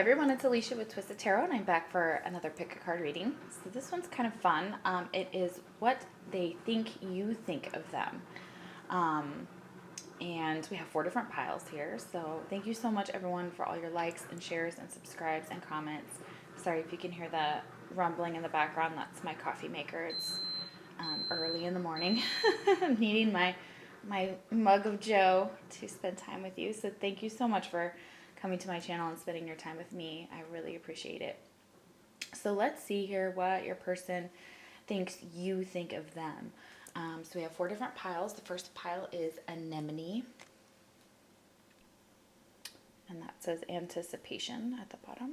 everyone, it's Alicia with Twisted Tarot, and I'm back for another pick a card reading. So this one's kind of fun. It is what they think you think of them. And we have 4 different piles here. So thank you so much, everyone, for all your likes and shares and subscribes and comments. Sorry if you can hear the rumbling in the background. That's my coffee maker. It's early in the morning. I'm needing my mug of joe to spend time with you. So thank you so much for coming to my channel and spending your time with me. I really appreciate it. So let's see here what your person thinks you think of them. So we have 4 different piles. The first pile is anemone, and that says anticipation at the bottom,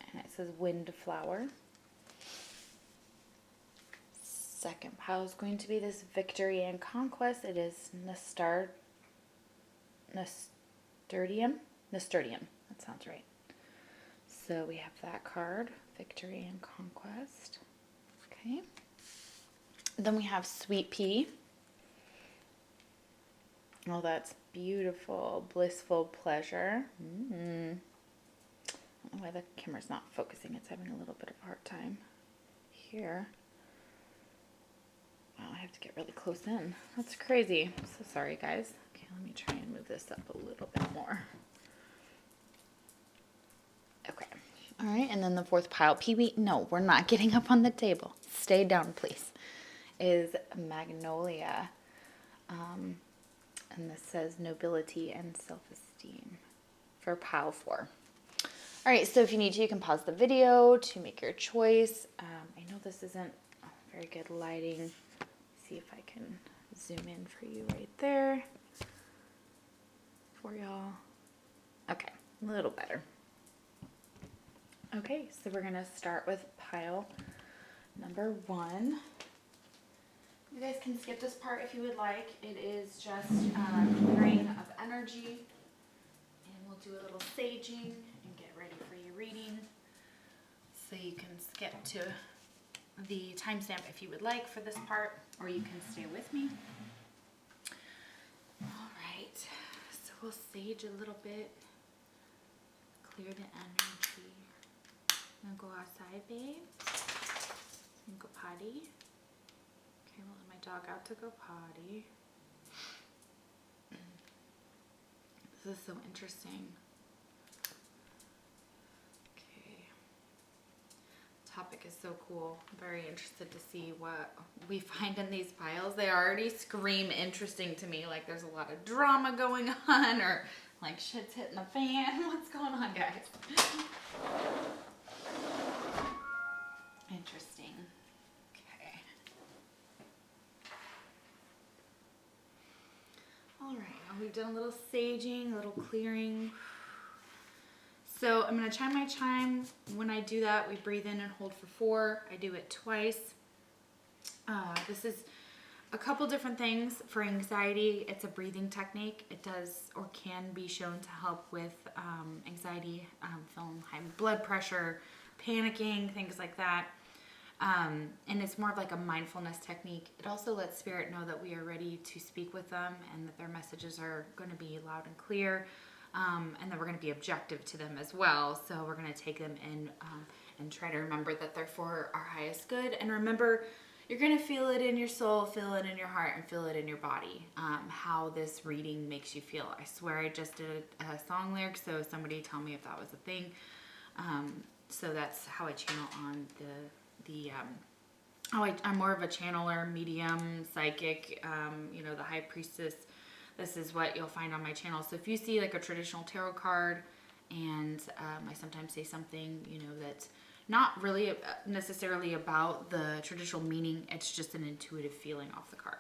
and it says windflower. Second pile is going to be this victory and conquest. It is nasturtium. That sounds right. So we have that card, victory and conquest. Okay. Then we have sweet pea. Oh, that's beautiful, blissful pleasure. I don't know why the camera's not focusing. It's having a little bit of a hard time here. Wow, I have to get really close in. That's crazy. I'm so sorry, guys. Okay, let me try and move this up a little bit more. Okay. All right, and then the 4th pile, peewee. No, we're not getting up on the table. Stay down, please. Is Magnolia. And this says nobility and self-esteem for pile 4. All right, so if you need to, you can pause the video to make your choice. I know this isn't very good lighting. See if I can zoom in for you right there for y'all. Okay, a little better. Okay, so we're gonna start with pile number 1. You guys can skip this part if you would like. It is just clearing of energy, and we'll do a little saging and get ready for your reading. So you can skip to the timestamp if you would like for this part, or you can stay with me. All right, so we'll sage a little bit, clear the energy. I'm gonna go outside, babe, and go potty. Okay, we'll let my dog out to go potty. This is so interesting. Topic is so cool. I'm very interested to see what we find in these piles. They already scream interesting to me, like there's a lot of drama going on, or like shit's hitting the fan. What's going on, guys? Interesting. Okay. All right, we've done a little saging, a little clearing. So I'm going to chime my chime. When I do that, we breathe in and hold for 4. I do it twice. This is a couple different things. For anxiety, it's a breathing technique. It does or can be shown to help with anxiety, feeling high blood pressure, panicking, things like that. And it's more of like a mindfulness technique. It also lets spirit know that we are ready to speak with them and that their messages are going to be loud and clear. And that we're going to be objective to them as well. So we're going to take them in and try to remember that they're for our highest good. And remember, you're going to feel it in your soul, feel it in your heart, and feel it in your body, how this reading makes you feel. I swear I just did a song lyric, so somebody tell me if that was a thing. So that's how I channel on I'm more of a channeler, medium, psychic, the high priestess. This is what you'll find on my channel. So if you see like a traditional tarot card and I sometimes say something, that's not really necessarily about the traditional meaning. It's just an intuitive feeling off the card.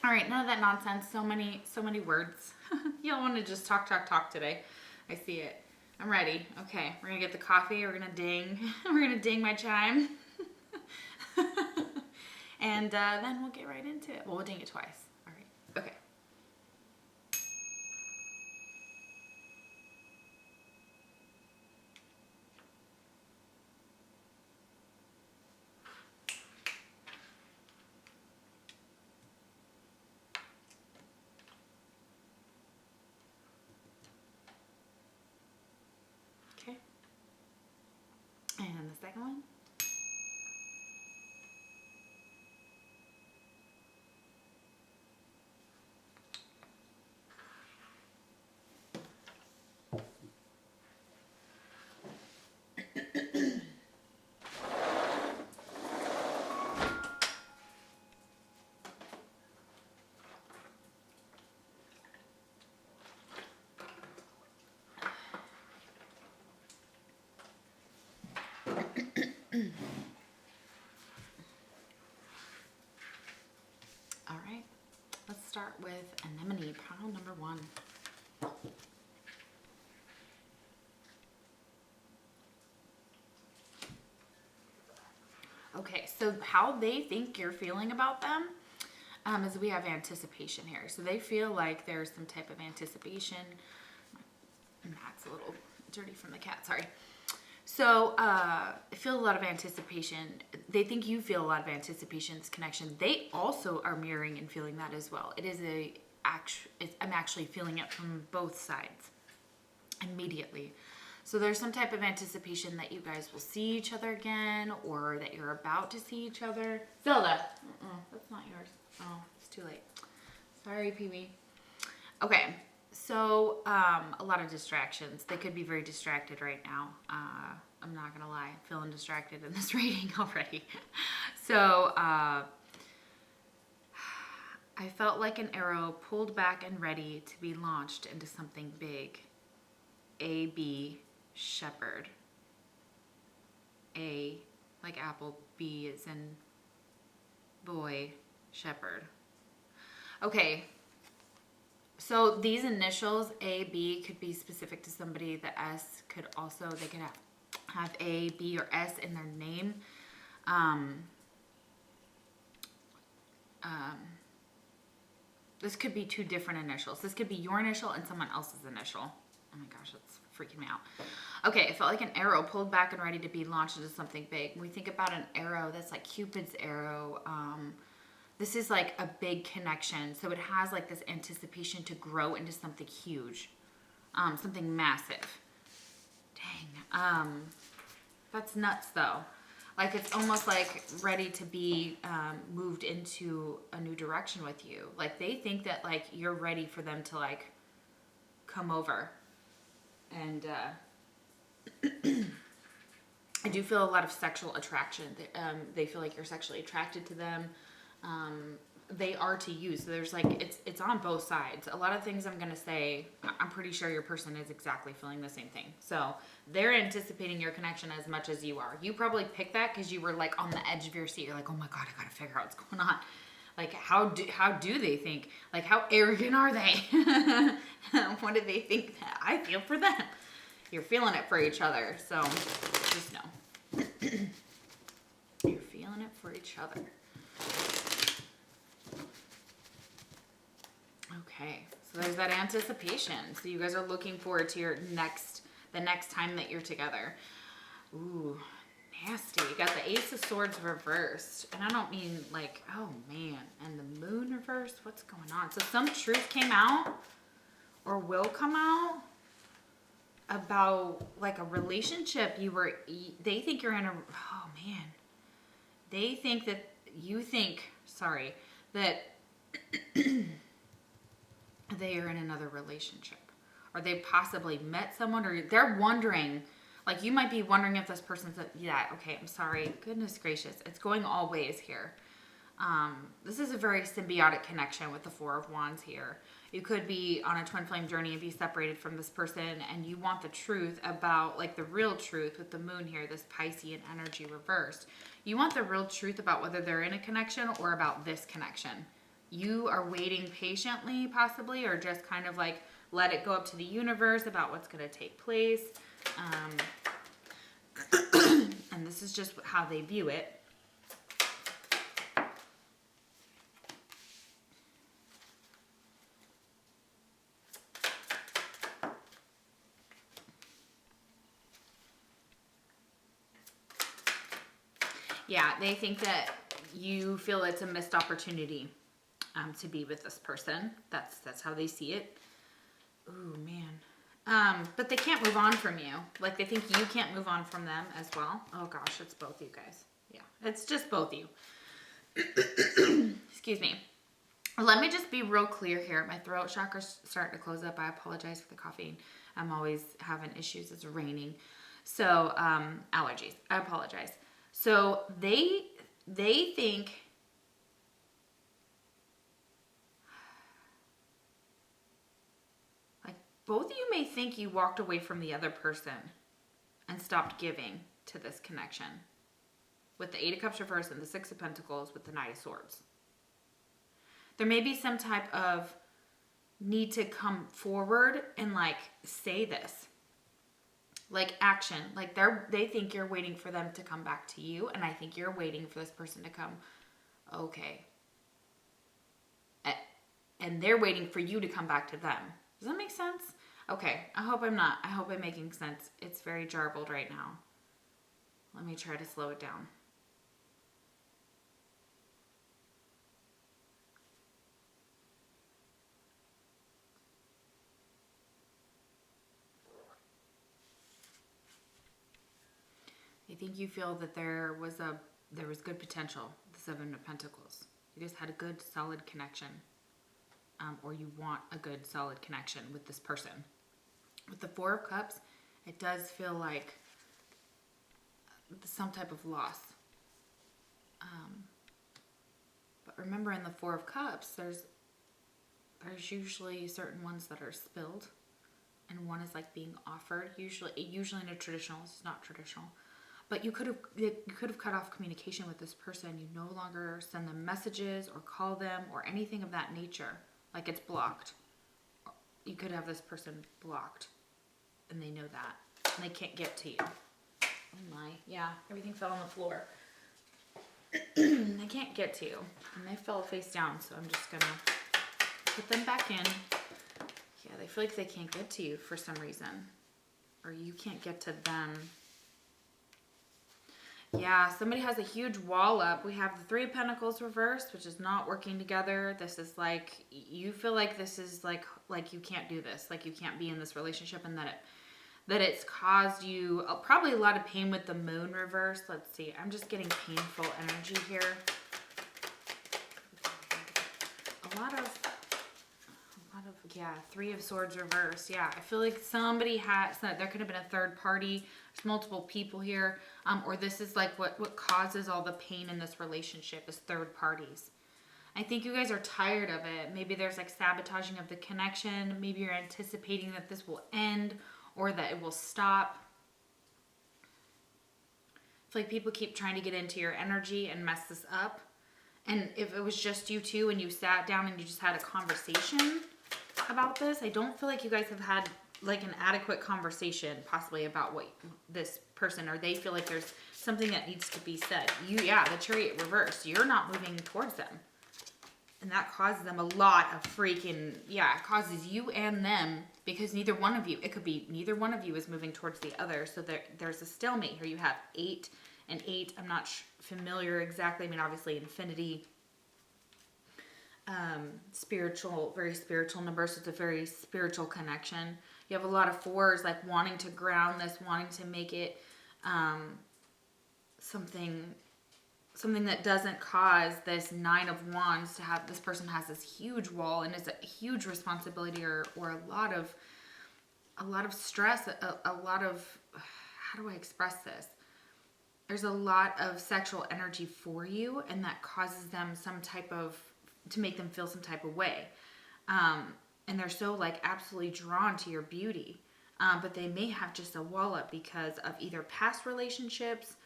All right, none of that nonsense. So many words. You don't want to just talk today. I see it. I'm ready. Okay, we're going to get the coffee. We're going to ding. We're going to ding my chime. And then we'll get right into it. Well, we'll ding it twice. All right. Okay. Anemone, pile number 1. Okay, so how they think you're feeling about them is we have anticipation here. So they feel like there's some type of anticipation. That's a little dirty from the cat, sorry. So I feel a lot of anticipation. They think you feel a lot of anticipation, this connection. They also are mirroring and feeling that as well. I'm actually feeling it from both sides immediately. So there's some type of anticipation that you guys will see each other again, or that you're about to see each other. Zelda, that's not yours. Oh, it's too late. Sorry, Pee-wee. Okay, so a lot of distractions. They could be very distracted right now. I'm not gonna lie, feeling distracted in this reading already. So I felt like an arrow pulled back and ready to be launched into something big. A, B, shepherd. A, like apple, B is in boy, shepherd. Okay, so these initials, A, B, could be specific to somebody. The S could also, they could have A, B, or S in their name. This could be 2 different initials. This could be your initial and someone else's initial. Oh my gosh, that's freaking me out. Okay, it felt like an arrow pulled back and ready to be launched into something big. When we think about an arrow, that's like Cupid's arrow. This is like a big connection. So it has like this anticipation to grow into something huge, something massive. Dang. That's nuts though. Like it's almost like ready to be moved into a new direction with you. Like they think that like you're ready for them to like come over. And I do feel a lot of sexual attraction. They feel like you're sexually attracted to them. They are to you. So there's like, it's on both sides. A lot of things I'm going to say, I'm pretty sure your person is exactly feeling the same thing. So they're anticipating your connection as much as you are. You probably picked that because you were like on the edge of your seat. You're like, oh my God, I got to figure out what's going on. Like, how do they think? Like, how arrogant are they? What do they think that I feel for them? You're feeling it for each other. So just know. You're feeling it for each other. Okay, so there's that anticipation. So you guys are looking forward to the next time that you're together. Ooh, nasty. You got the Ace of Swords reversed. And I don't mean like, oh man, and the Moon reversed. What's going on? So some truth came out or will come out about like a relationship they think you're in oh man. They think that that they are in another relationship, or they possibly met someone, or they're wondering, like you might be wondering if this person's okay, I'm sorry, goodness gracious, it's going all ways here. This is a very symbiotic connection with the Four of Wands here. You could be on a twin flame journey and be separated from this person, and you want the truth about, like the real truth with the Moon here, this Pisces energy reversed. You want the real truth about whether they're in a connection or about this connection. You are waiting patiently, possibly, or just kind of like let it go up to the universe about what's going to take place. And this is just how they view it. Yeah, they think that you feel it's a missed opportunity to be with this person. That's how they see it. Ooh, man. But they can't move on from you. Like they think you can't move on from them as well. Oh gosh, it's both you guys. Yeah, it's just both you. Excuse me. Let me just be real clear here. My throat chakra's starting to close up. I apologize for the coughing. I'm always having issues. It's raining. So, allergies. I apologize. So they think like both of you may think you walked away from the other person and stopped giving to this connection with the Eight of Cups reversed and the Six of Pentacles with the Knight of Swords. There may be some type of need to come forward and like say this. Like action. Like they think you're waiting for them to come back to you, and I think you're waiting for this person to come. Okay. And they're waiting for you to come back to them. Does that make sense? Okay, I hope I'm making sense. It's very jarbled right now. Let me try to slow it down. I think you feel that there was good potential, the Seven of Pentacles. You just had a good, solid connection. Or you want a good, solid connection with this person. With the Four of Cups, it does feel like some type of loss. But remember, in the Four of Cups, there's usually certain ones that are spilled, and one is like being offered. Usually in a traditional, it's not traditional. But you could have cut off communication with this person. You no longer send them messages or call them or anything of that nature. Like it's blocked. You could have this person blocked, and they know that, and they can't get to you. Oh my, yeah, everything fell on the floor. They can't get to you, and they fell face down, so I'm just gonna put them back in. Yeah, they feel like they can't get to you for some reason, or you can't get to them. Yeah, somebody has a huge wall up. We have the Three of Pentacles reversed, which is not working together. This is like, you feel like this is like you can't do this. Like you can't be in this relationship, and that it's caused you probably a lot of pain with the Moon reversed. Let's see. I'm just getting painful energy here. A lot of, yeah, Three of Swords reversed. Yeah, I feel like somebody has, there could have been a third party. There's multiple people here. Or this is like what causes all the pain in this relationship is third parties. I think you guys are tired of it. Maybe there's like sabotaging of the connection. Maybe you're anticipating that this will end or that it will stop. It's like people keep trying to get into your energy and mess this up. And if it was just you two and you sat down and you just had a conversation about this, I don't feel like you guys have had like an adequate conversation possibly about what this person, or they feel like there's something that needs to be said. The Chariot reversed. You're not moving towards them. And that causes them a lot of freaking, it causes you and them, because neither one of you is moving towards the other. So there's a stalemate here. You have 8 and 8. I'm not familiar exactly. I mean, obviously infinity, spiritual, very spiritual number. So it's a very spiritual connection. You have a lot of 4s, like wanting to ground this, wanting to make it something that doesn't cause this 9 of Wands to have, this person has this huge wall, and it's a huge responsibility or a lot of stress, a lot of, how do I express this? There's a lot of sexual energy for you, and that causes them to make them feel some type of way. And they're so like absolutely drawn to your beauty. But they may have just a wall up because of either past relationships.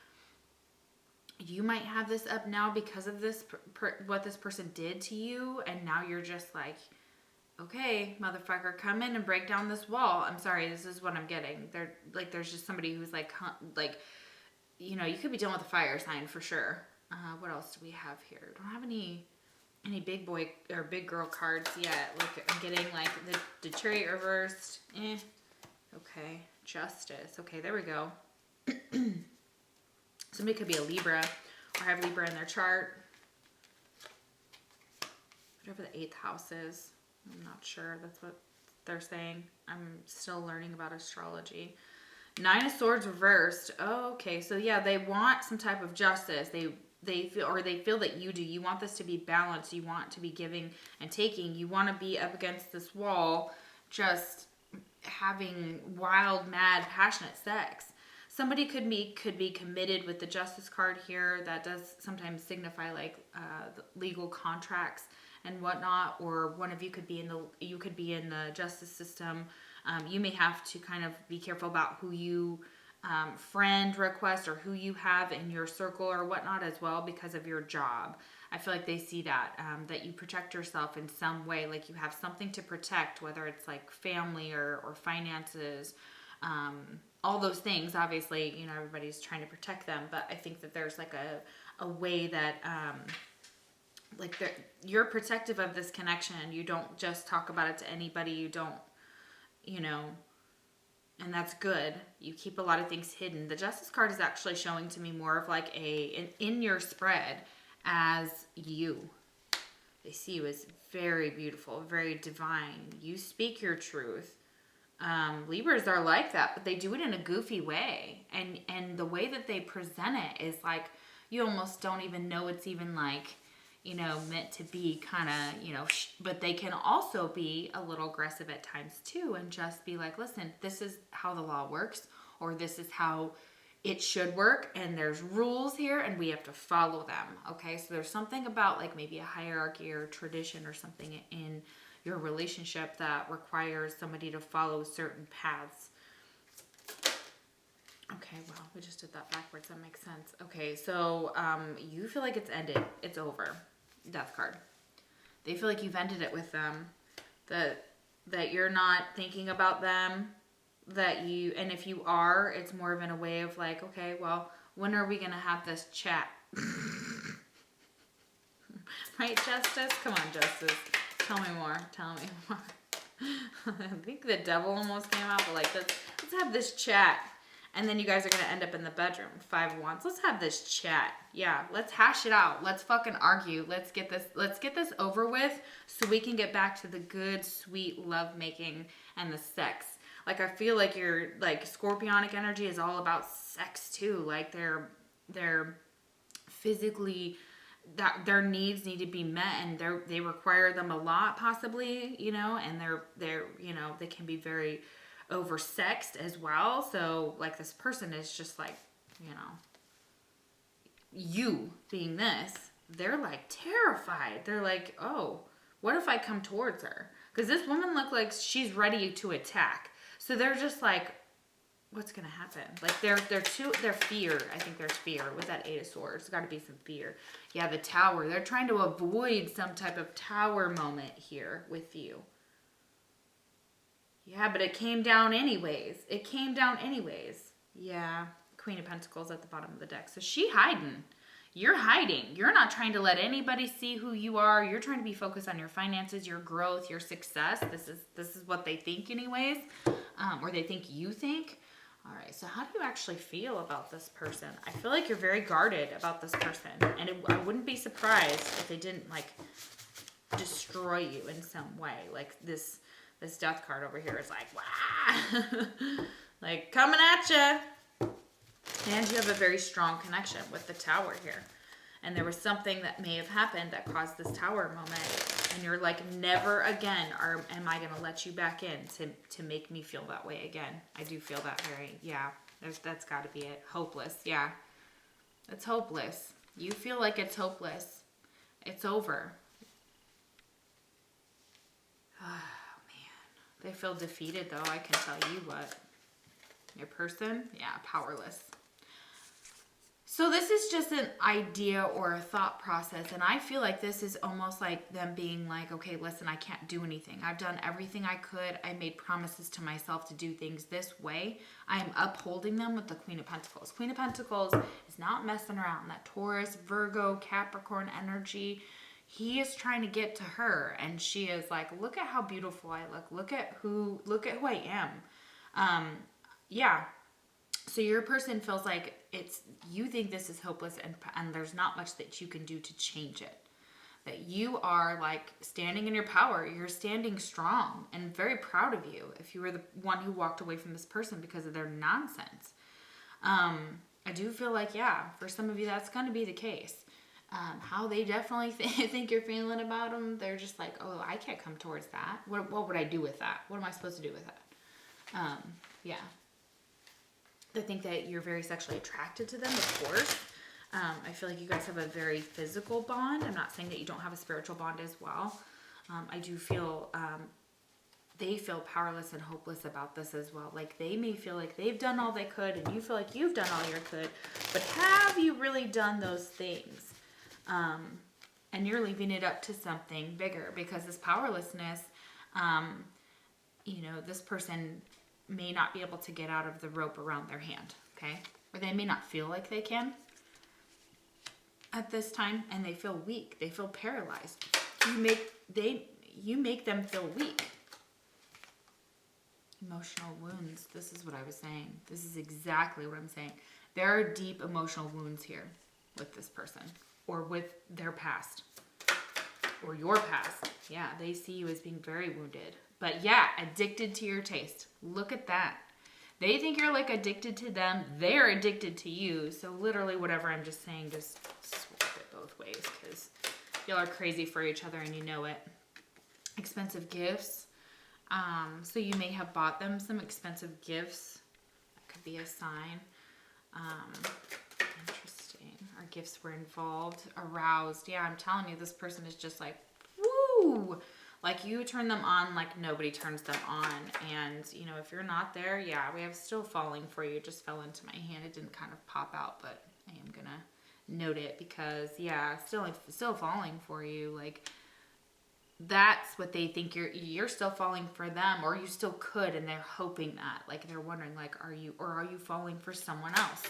You might have this up now because of this, what this person did to you. And now you're just like, okay, motherfucker, come in and break down this wall. I'm sorry, this is what I'm getting. There's just somebody who's like, you could be dealing with a fire sign for sure. What else do we have here? Don't have any big boy or big girl cards yet. Like I'm getting like the Chariot reversed. Okay, Justice. Okay, there we go. Somebody could be a Libra or have Libra in their chart. Whatever the 8th house is. I'm not sure. That's what they're saying. I'm still learning about astrology. 9 of Swords reversed. Oh, okay. So yeah, they want some type of justice. They feel that you do. You want this to be balanced. You want to be giving and taking. You want to be up against this wall, just having wild, mad, passionate sex. Somebody could be committed with the Justice card here. That does sometimes signify like legal contracts and whatnot. Or one of you could be in the justice system. You may have to kind of be careful about who you friend request or who you have in your circle or whatnot as well because of your job. I feel like they see that, that you protect yourself in some way, like you have something to protect, whether it's like family or finances, all those things. Obviously, you know, everybody's trying to protect them, but I think that there's like a way that, like you're protective of this connection. You don't just talk about it to anybody. You don't, you know, and that's good. You keep a lot of things hidden. The Justice card is actually showing to me more of like in your spread as you. They see you as very beautiful, very divine. You speak your truth. Libras are like that, but they do it in a goofy way. And the way that they present it is like, you almost don't even know it's even like, you know, meant to be kind of, you know, but they can also be a little aggressive at times too, and just be like, listen, this is how the law works, or this is how it should work, and there's rules here and we have to follow them. Okay, so there's something about like maybe a hierarchy or tradition or something in your relationship that requires somebody to follow certain paths. Okay, well, we just did that backwards. That makes sense. Okay, so you feel like it's ended. It's over. Death card. They feel like you've ended it with them. That you're not thinking about them. That you, and if you are, it's more of in a way of like, okay, well, when are we going to have this chat? Right, Justice? Come on, Justice. Tell me more. Tell me more. I think the devil almost came out, but like, let's have this chat. And then you guys are going to end up in the bedroom. 5 of Wands. Let's have this chat. Yeah, let's hash it out. Let's fucking argue. Let's get this over with so we can get back to the good, sweet lovemaking and the sex. Like, I feel like your, like, Scorpionic energy is all about sex too. Like, they're physically, that their needs need to be met, and they require them a lot, possibly, you know, and they're you know, they can be very oversexed as well. So like, this person is just like, you know, you being this, they're like terrified. They're like, oh, what if I come towards her? Because this woman looked like she's ready to attack. So they're just like, what's gonna happen? Like, they're fear. I think there's fear with that 8 of Swords. There's got to be some fear. Yeah, the Tower. They're trying to avoid some type of Tower moment here with you. Yeah, but it came down anyways. It came down anyways. Yeah, Queen of Pentacles at the bottom of the deck. So she hiding. You're hiding. You're not trying to let anybody see who you are. You're trying to be focused on your finances, your growth, your success. This is what they think anyways, or they think you think. All right, so how do you actually feel about this person? I feel like you're very guarded about this person, and I wouldn't be surprised if they didn't like destroy you in some way. Like this Death card over here is like, wow, like coming at you. And you have a very strong connection with the Tower here. And there was something that may have happened that caused this Tower moment. And you're like, never again am I going to let you back in to make me feel that way again. I do feel that very, yeah, that's got to be it. Hopeless, yeah. It's hopeless. You feel like it's hopeless. It's over. They feel defeated, though. I can tell you what. Your person? Yeah, powerless. So this is just an idea or a thought process. And I feel like this is almost like them being like, okay, listen, I can't do anything. I've done everything I could. I made promises to myself to do things this way. I am upholding them with the Queen of Pentacles. Queen of Pentacles is not messing around. That Taurus, Virgo, Capricorn energy, he is trying to get to her, and she is like, look at how beautiful I look. Look at who I am. Yeah. So your person feels like you think this is hopeless, and there's not much that you can do to change it. That you are like standing in your power. You're standing strong, and very proud of you if you were the one who walked away from this person because of their nonsense. I do feel like, yeah, for some of you that's going to be the case. How they definitely think you're feeling about them. They're just like, oh, I can't come towards that. What would I do with that? What am I supposed to do with that? Yeah. I think that you're very sexually attracted to them, of course. I feel like you guys have a very physical bond. I'm not saying that you don't have a spiritual bond as well. I do feel they feel powerless and hopeless about this as well. Like, they may feel like they've done all they could, and you feel like you've done all you could, but have you really done those things? and you're leaving it up to something bigger, because this powerlessness, you know, this person may not be able to get out of the rope around their hand, okay? Or they may not feel like they can at this time, and they feel weak. They feel paralyzed. You make them feel weak. Emotional wounds. This is what I was saying. This is exactly what I'm saying. There are deep emotional wounds here with this person, or with their past, or your past. Yeah, they see you as being very wounded. But yeah, addicted to your taste. Look at that. They think you're like addicted to them. They're addicted to you. So literally whatever I'm just saying, just swap it both ways, because y'all are crazy for each other and you know it. Expensive gifts. So you may have bought them some expensive gifts. That could be a sign. Interesting. Our gifts were involved. Aroused. Yeah, I'm telling you, this person is just like, woo! Like, you turn them on like nobody turns them on. And, you know, if you're not there, yeah, we have still falling for you. It just fell into my hand. It didn't kind of pop out, but I am going to note it because, yeah, still falling for you. Like, that's what they think you're still falling for them, or you still could, and they're hoping that. Like, they're wondering, like, are you falling for someone else?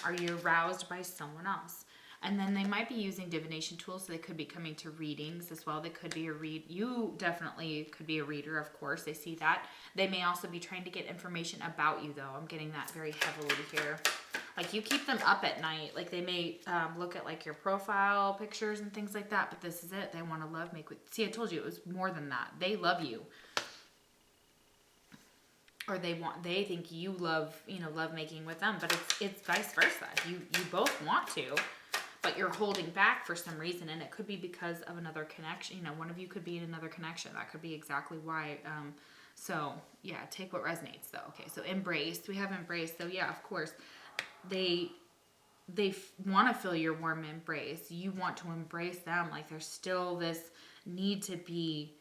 Are you aroused by someone else? And then they might be using divination tools, so they could be coming to readings as well. They could be you definitely could be a reader, of course. They see that. They may also be trying to get information about you, though. I'm getting that very heavily here. Like, you keep them up at night. Like, they may look at, like, your profile pictures and things like that, but this is it. They want to love make with. See, I told you it was more than that. They love you. Or they think you love, love making with them, but it's vice versa. You both want to, but you're holding back for some reason, and it could be because of another connection. One of you could be in another connection. That could be exactly why. So yeah, take what resonates though. Okay, so embrace. We have embrace. So yeah, of course, they want to feel your warm embrace. You want to embrace them. Like, there's still this need to be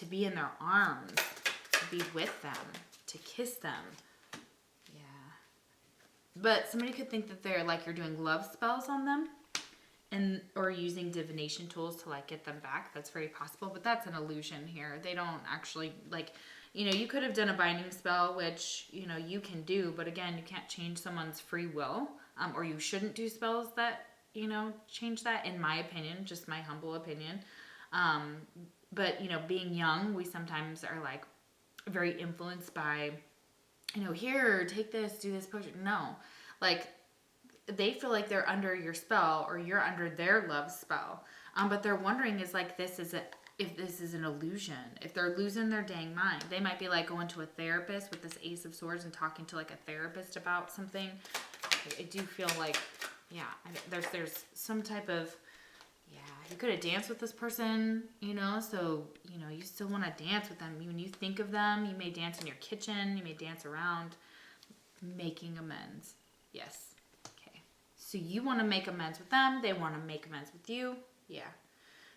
in their arms, to be with them, to kiss them. Yeah. But somebody could think that they're like, you're doing love spells on them, or using divination tools to like get them back. That's very possible, but that's an illusion here. They don't actually like, you could have done a binding spell, which, you can do, but again, you can't change someone's free will, or you shouldn't do spells that, change that, in my opinion, just my humble opinion. But, being young, we sometimes are like very influenced by, here, take this, do this potion. No, like, they feel like they're under your spell, or you're under their love spell. But they're wondering if this is an illusion, if they're losing their dang mind. They might be like going to a therapist with this Ace of Swords and talking to like a therapist about something. I do feel like, yeah, there's some type of, yeah, you could have danced with this person, so, you still want to dance with them. When you think of them, you may dance in your kitchen, you may dance around, making amends. Yes. Okay. So you want to make amends with them. They want to make amends with you. Yeah.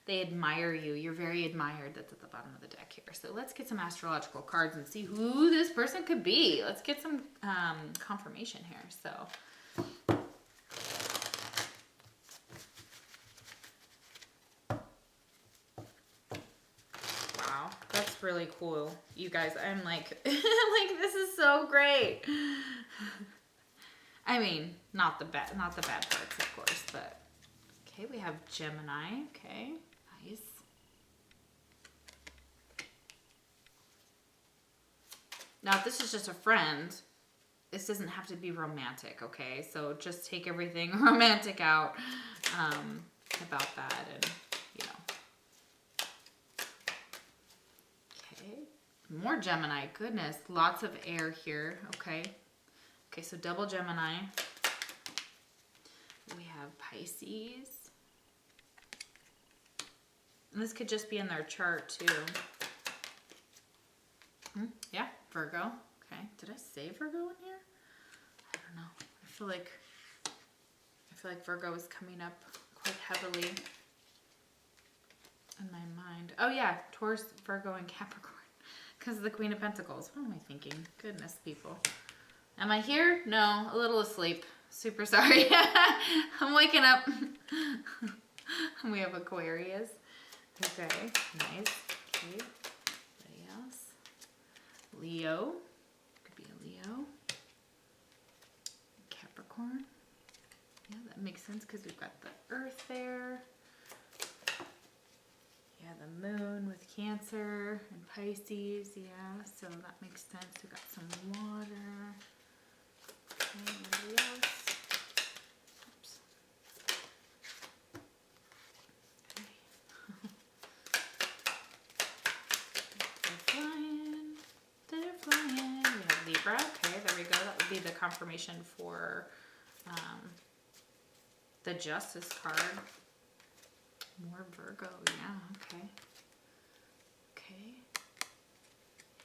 They admire you. You're very admired. That's at the bottom of the deck here. So let's get some astrological cards and see who this person could be. Let's get some confirmation here. So, wow, that's really cool. You guys, I'm like, this is so great. I mean, not the bad parts, of course, but okay, we have Gemini. Okay. Nice. Now, if this is just a friend, this doesn't have to be romantic, okay? So just take everything romantic out about that, and, Okay. More Gemini. Goodness. Lots of air here. Okay. Okay, so double Gemini. We have Pisces. And this could just be in their chart too. Yeah, Virgo. Okay. Did I say Virgo in here? I don't know. I feel like Virgo is coming up quite heavily in my mind. Oh yeah, Taurus, Virgo, and Capricorn. Because of the Queen of Pentacles. What am I thinking? Goodness, people. Am I here? No, a little asleep. Super sorry. I'm waking up. We have Aquarius. Okay, nice. Okay, anybody else? Leo. Could be a Leo. Capricorn. Yeah, that makes sense because we've got the Earth there. Yeah, the Moon with Cancer and Pisces. Yeah, so that makes sense. We've got some water. Okay, anybody else? Oops. They're flying. We have Libra. Okay, there we go. That would be the confirmation for the Justice card. More Virgo. Yeah, okay. Okay.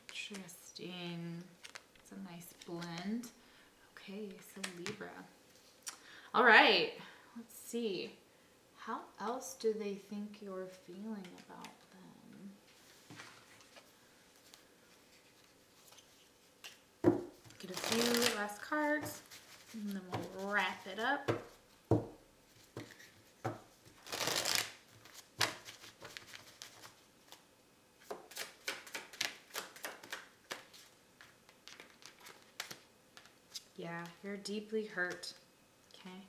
Interesting. It's a nice blend. Okay, so Libra. All right. Let's see. How else do they think you're feeling about them? Get a few last cards, and then we'll wrap it up. Yeah, you're deeply hurt, okay?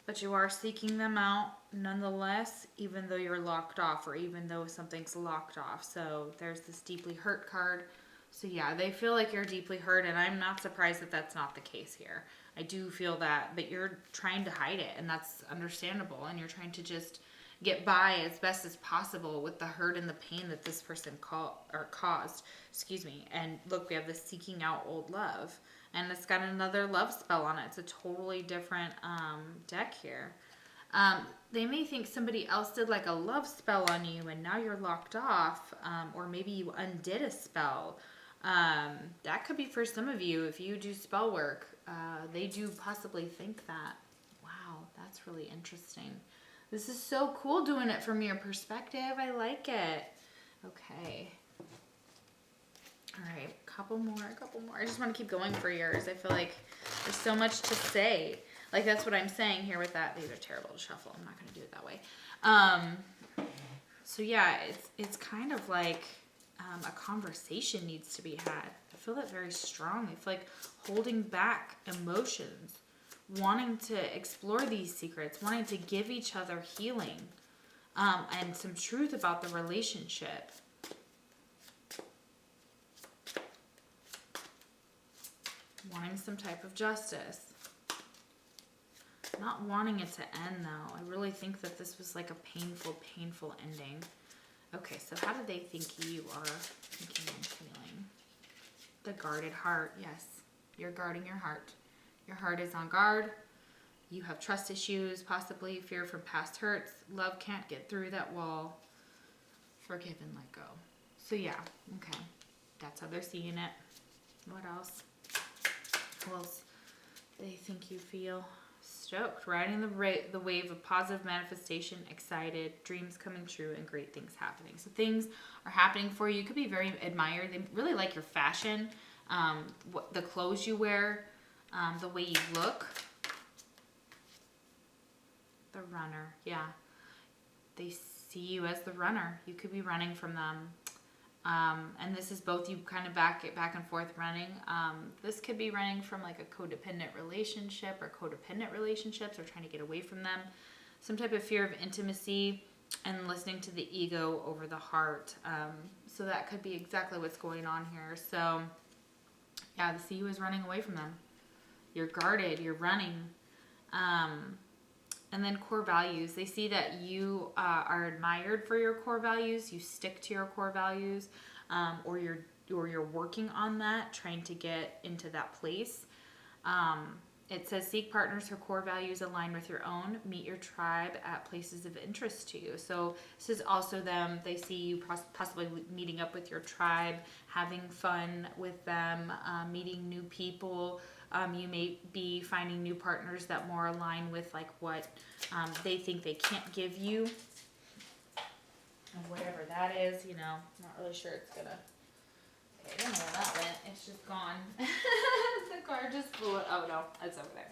But you are seeking them out nonetheless, even though you're locked off or even though something's locked off. So there's this deeply hurt card. So yeah, they feel like you're deeply hurt, and I'm not surprised that that's not the case here. I do feel that, but you're trying to hide it, and that's understandable, and you're trying to just get by as best as possible with the hurt and the pain that this person caused. Excuse me. And look, we have this seeking out old love. And it's got another love spell on it. It's a totally different deck here. They may think somebody else did like a love spell on you and now you're locked off. Or maybe you undid a spell. That could be for some of you. If you do spell work, they do possibly think that. Wow, that's really interesting. This is so cool doing it from your perspective. I like it. Okay. All right, a couple more. I just want to keep going for yours. I feel like there's so much to say. Like, that's what I'm saying here with that. These are terrible to shuffle. I'm not going to do it that way. So, yeah, it's kind of like a conversation needs to be had. I feel that very strong. I feel like holding back emotions, wanting to explore these secrets, wanting to give each other healing and some truth about the relationship. Wanting some type of justice. Not wanting it to end though. I really think that this was like a painful, painful ending. Okay, so how do they think you are thinking and feeling? The guarded heart. Yes, you're guarding your heart. Your heart is on guard. You have trust issues, possibly fear from past hurts. Love can't get through that wall. Forgive and let go. So yeah, okay. That's how they're seeing it. What else? How else they think you feel? Stoked, riding the wave of positive manifestation, excited, dreams coming true, and great things happening. So things are happening for you. You could be very admired. They really like your fashion, the clothes you wear, the way you look. The runner, yeah. They see you as the runner. You could be running from them. And this is both you kind of back and forth running. This could be running from like a codependent relationship or codependent relationships or trying to get away from them. Some type of fear of intimacy and listening to the ego over the heart. So that could be exactly what's going on here. So yeah, the see you is running away from them. You're guarded, you're running. And then core values. They see that you are admired for your core values. You stick to your core values, or you're working on that, trying to get into that place. It says seek partners whose core values align with your own. Meet your tribe at places of interest to you. So this is also them. They see you possibly meeting up with your tribe, having fun with them, meeting new people. You may be finding new partners that more align with like what they think they can't give you. And whatever that is, you know, not really sure it's gonna. Okay, I don't know where that went. It's just gone. The card just flew. Oh no, it's over there.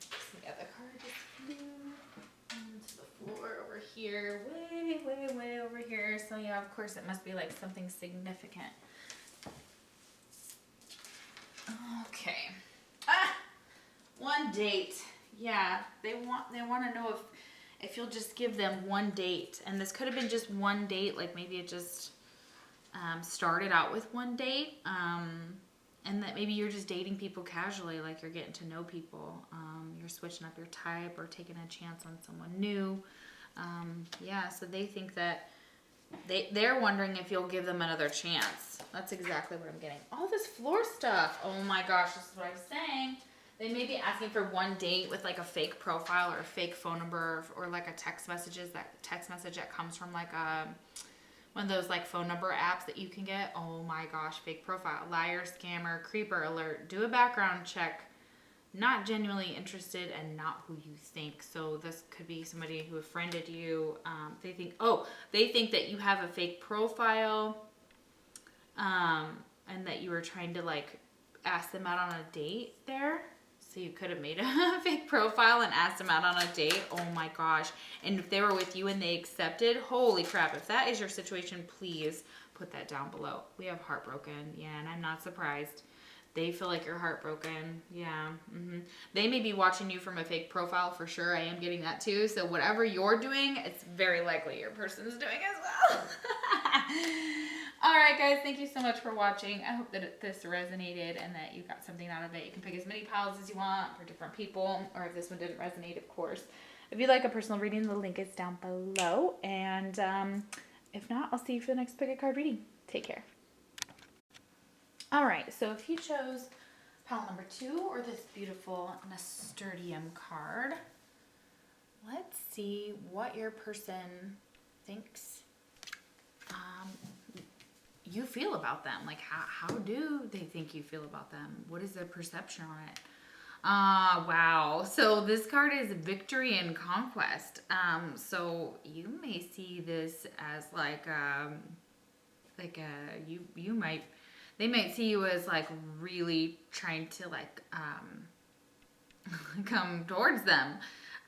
So yeah, the card just flew onto the here, way over here. So yeah, of course it must be like something significant. Okay. One date. Yeah, they want to know if you'll just give them one date. And this could have been just one date, like maybe it just started out with one date. And that maybe you're just dating people casually, like you're getting to know people. You're switching up your type or taking a chance on someone new. Yeah, so they think that they're wondering if you'll give them another chance. That's exactly what I'm getting. All this floor stuff. Oh my gosh, this is what I was saying. They may be asking for one date with like a fake profile or a fake phone number or like a text message that comes from like one of those like phone number apps that you can get. Oh my gosh, fake profile, liar, scammer, creeper alert, do a background check, not genuinely interested and not who you think. So this could be somebody who befriended you. They think that you have a fake profile and that you were trying to like ask them out on a date there. So you could have made a fake profile and asked them out on a date. Oh my gosh. And if they were with you and they accepted, holy crap. If that is your situation, please put that down below. We have heartbroken. Yeah, and I'm not surprised. They feel like you're heartbroken. Yeah. They may be watching you from a fake profile for sure. I am getting that too. So whatever you're doing, it's very likely your person's doing as well. All right, guys. Thank you so much for watching. I hope that this resonated and that you got something out of it. You can pick as many piles as you want for different people. Or if this one didn't resonate, of course. If you'd like a personal reading, the link is down below. And if not, I'll see you for the next Puckett card reading. Take care. All right, so if you chose pile number 2 or this beautiful nasturtium card, let's see what your person thinks you feel about them. Like, how do they think you feel about them? What is their perception on it? Wow. So this card is victory and conquest. So you may see this as they might see you as like really trying to like come towards them,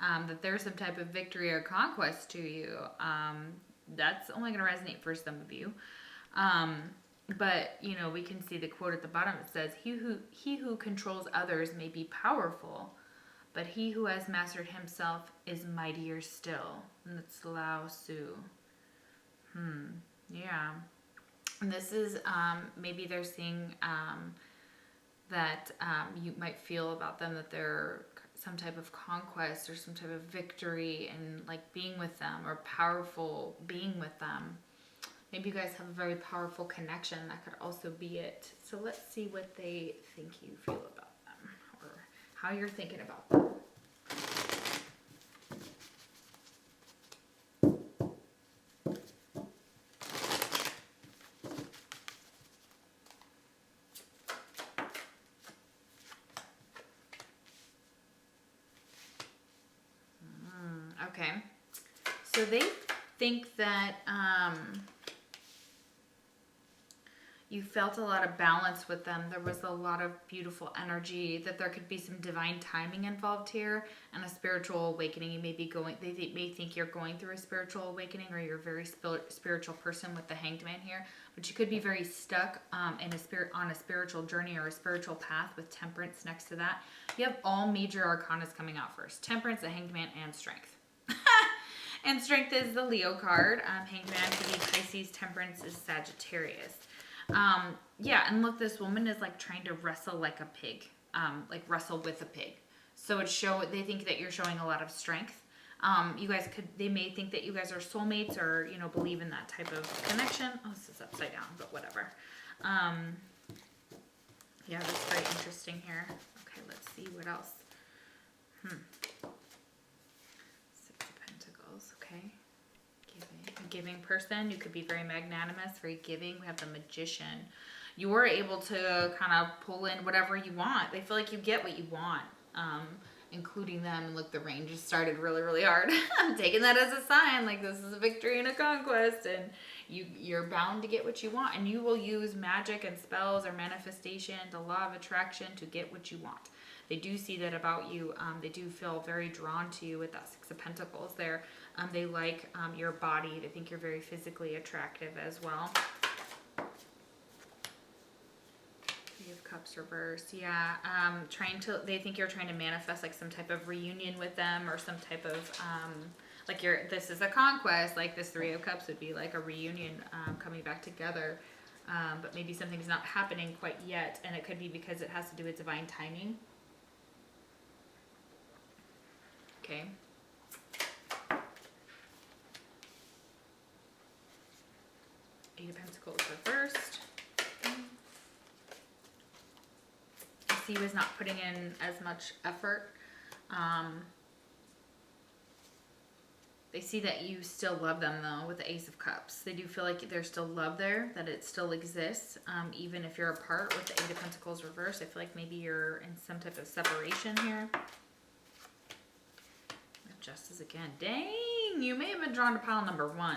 that there's some type of victory or conquest to you. That's only going to resonate for some of you. But you know, we can see the quote at the bottom. It says, he who controls others may be powerful, but he who has mastered himself is mightier still. And that's Lao Tzu. Yeah. And this is, maybe they're seeing that you might feel about them that they're some type of conquest or some type of victory and like being with them, or powerful being with them. Maybe you guys have a very powerful connection. That could also be it. So let's see what they think you feel about them, or how you're thinking about them. Okay, so they think that you felt a lot of balance with them. There was a lot of beautiful energy, that there could be some divine timing involved here, and a spiritual awakening. You may be going, they may think you're going through a spiritual awakening, or you're a very spiritual person with the Hanged Man here, but you could be very stuck on a spiritual journey or a spiritual path with Temperance next to that. You have all major arcanas coming out first: Temperance, the Hanged Man, and Strength. And Strength is the Leo card. Hanged Man could be Pisces. Temperance is Sagittarius. Yeah, and look, this woman is like trying to wrestle like a pig, like wrestle with a pig. So they think that you're showing a lot of strength. They may think that you guys are soulmates, or, you know, believe in that type of connection. Oh, this is upside down, but whatever. Yeah, that's very interesting here. Okay, let's see what else. Okay, a giving person. You could be very magnanimous, very giving. We have the Magician. You were able to kind of pull in whatever you want. They feel like you get what you want, including them. And look, the rain just started really, really hard. I'm taking that as a sign, like this is a victory and a conquest, and you're bound to get what you want. And you will use magic and spells or manifestation, the law of attraction, to get what you want. They do see that about you. They do feel very drawn to you with that Six of Pentacles there. They like your body. They think you're very physically attractive as well. Three of Cups reverse. Yeah. They think you're trying to manifest like some type of reunion with them, or some type of, like this is a conquest. Like this Three of Cups would be like a reunion, coming back together. But maybe something's not happening quite yet, and it could be because it has to do with divine timing. Okay. Eight of Pentacles reversed. I see you as not putting in as much effort. They see that you still love them though with the Ace of Cups. They do feel like there's still love there, that it still exists, even if you're apart with the Eight of Pentacles reversed. I feel like maybe you're in some type of separation here. Justice again. Dang, you may have been drawn to pile number 1.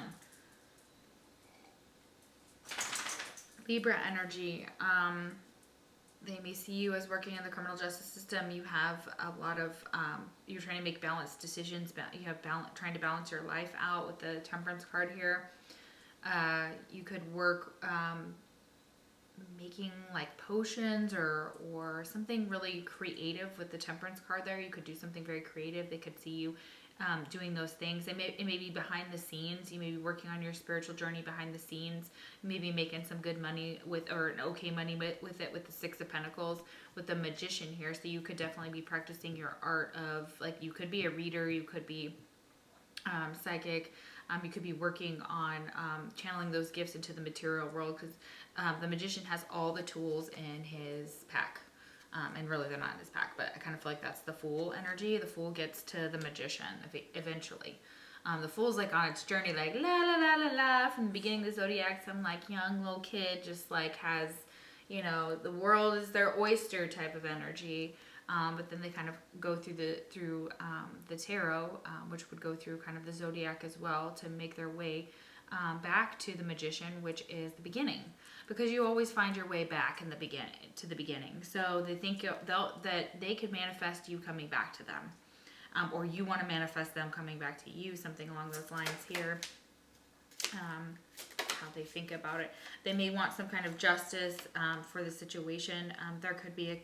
Libra energy. They may see you as working in the criminal justice system. You have a lot of, you're trying to make balanced decisions. You have trying to balance your life out with the Temperance card here. You could work making like potions or something really creative with the Temperance card there. You could do something very creative. They could see you doing those things. It may be behind the scenes. You may be working on your spiritual journey behind the scenes. Maybe making some good money or an okay money with it with the Six of Pentacles with the Magician here. So you could definitely be practicing your art of, like, you could be a reader, you could be psychic. You could be working on channeling those gifts into the material world, because the Magician has all the tools in his pack. And really they're not in his pack, but I kind of feel like that's the Fool energy. The Fool gets to the Magician eventually. The Fool's like on its journey, like la la la la la, from the beginning of the Zodiac. Some like young little kid just like has, you know, the world is their oyster type of energy. But then they kind of go through the tarot, which would go through kind of the Zodiac as well, to make their way back to the Magician, which is the beginning, because you always find your way back in the beginning. So they think that they could manifest you coming back to them, or you want to manifest them coming back to you, something along those lines here. How they think about it. They may want some kind of justice for the situation. There could be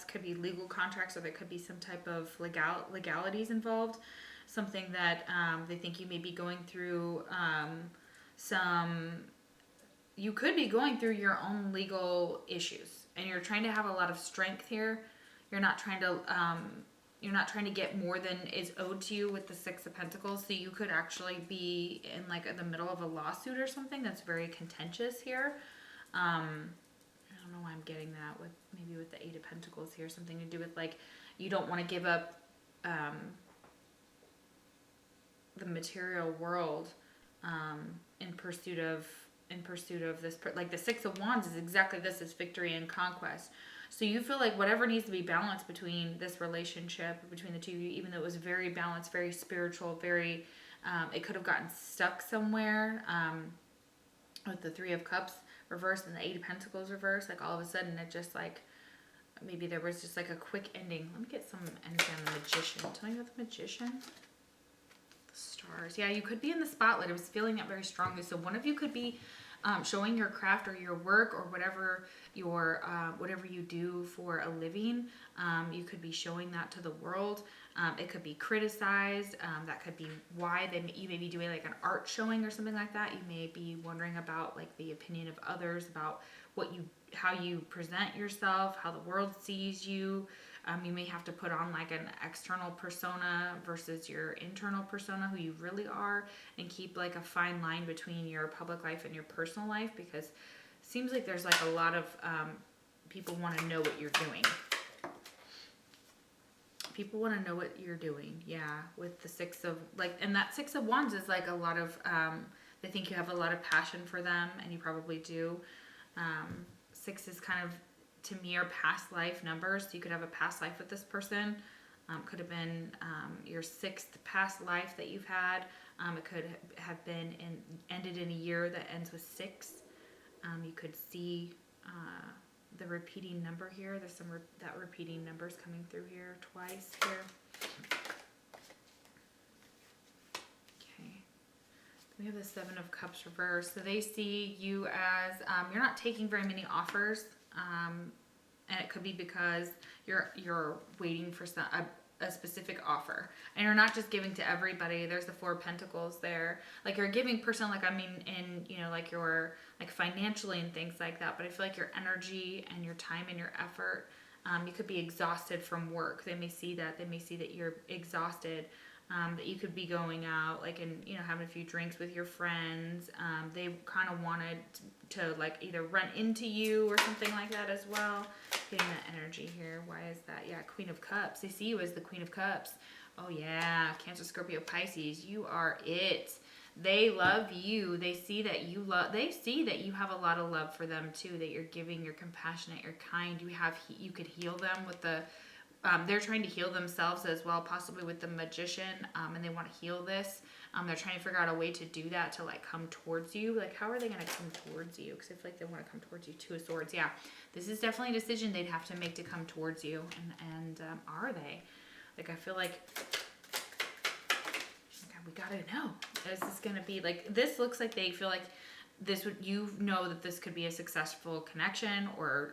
could be legal contracts, or there could be some type of legalities involved. Something that they think you may be going through you could be going through your own legal issues, and you're trying to have a lot of strength here. You're not trying to get more than is owed to you with the Six of Pentacles. So you could actually be in like in the middle of a lawsuit or something that's very contentious here. I don't know why I'm getting that with the Eight of Pentacles here. Something to do with like you don't want to give up the material world in pursuit of this. Like the Six of Wands is exactly this: is victory and conquest. So you feel like whatever needs to be balanced between this relationship, between the two of you, even though it was very balanced, very spiritual, very, it could have gotten stuck somewhere with the Three of Cups reversed and the Eight of Pentacles reversed. Like all of a sudden it just like, maybe there was just like a quick ending. Let me get some energy on the Magician. Tell me about the Magician. The stars. Yeah, you could be in the spotlight. I was feeling that very strongly. So one of you could be showing your craft or your work or whatever you do for a living. You could be showing that to the world. It could be criticized. That could be why you may be doing like an art showing or something like that. You may be wondering about like the opinion of others, about how you present yourself, how the world sees you. You may have to put on like an external persona versus your internal persona, who you really are, and keep like a fine line between your public life and your personal life, because it seems like there's like a lot of people want to know what you're doing. People want to know what you're doing. Yeah, with the Six of and that Six of Wands is like a lot of, they think you have a lot of passion for them, and you probably do. Six is kind of, to me, are past life numbers. So you could have a past life with this person. Could have been your sixth past life that you've had. It could have been ended in a year that ends with 6. You could see the repeating number here. There's some that repeating number's coming through here twice here. Okay. We have the Seven of Cups reversed. So they see you as, you're not taking very many offers. And it could be because you're waiting for a specific offer, and you're not just giving to everybody. There's the Four of Pentacles there. Like you're a giving person, like, I mean, in, you know, like your, like financially and things like that. But I feel like your energy and your time and your effort, you could be exhausted from work. They may see that. They may see that you're exhausted. That you could be going out, like, and, you know, having a few drinks with your friends. They kind of wanted to like either run into you or something like that as well. Getting that energy here. Why is that? Yeah, Queen of Cups. They see you as the Queen of Cups. Oh yeah, Cancer, Scorpio, Pisces. You are it. They love you. They see that you love. They see that you have a lot of love for them too. That you're giving. You're compassionate. You're kind. You could heal them with the. They're trying to heal themselves as well, possibly with the Magician, and they want to heal this. They're trying to figure out a way to do that, to like come towards you. Like, how are they going to come towards you? Because I feel like they want to come towards you. Two of Swords. Yeah, this is definitely a decision they'd have to make to come towards you. And are they? Like, I feel like, God, we got to know. Is this going to be like, this looks like they feel like this would, you know, that this could be a successful connection, or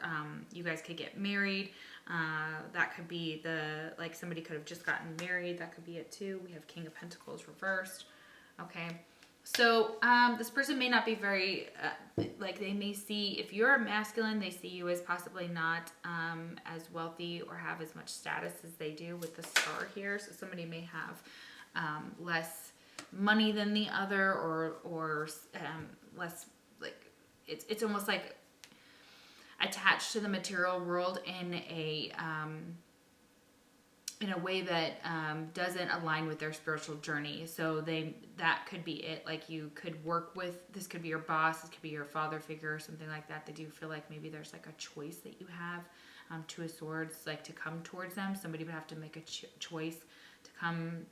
you guys could get married. That could be like somebody could have just gotten married. That could be it too. We have King of Pentacles reversed. Okay. So, this person may not be very, like they may see, if you're a masculine, they see you as possibly not, as wealthy or have as much status as they do with the star here. So somebody may have, less money than the other, or less, like, it's almost like attached to the material world in a way that doesn't align with their spiritual journey. So that could be it. Like, you could work with, this could be your boss, this could be your father figure or something like that. They do feel like maybe there's like a choice that you have. Two of Swords, like to come towards them. Somebody would have to make a choice to come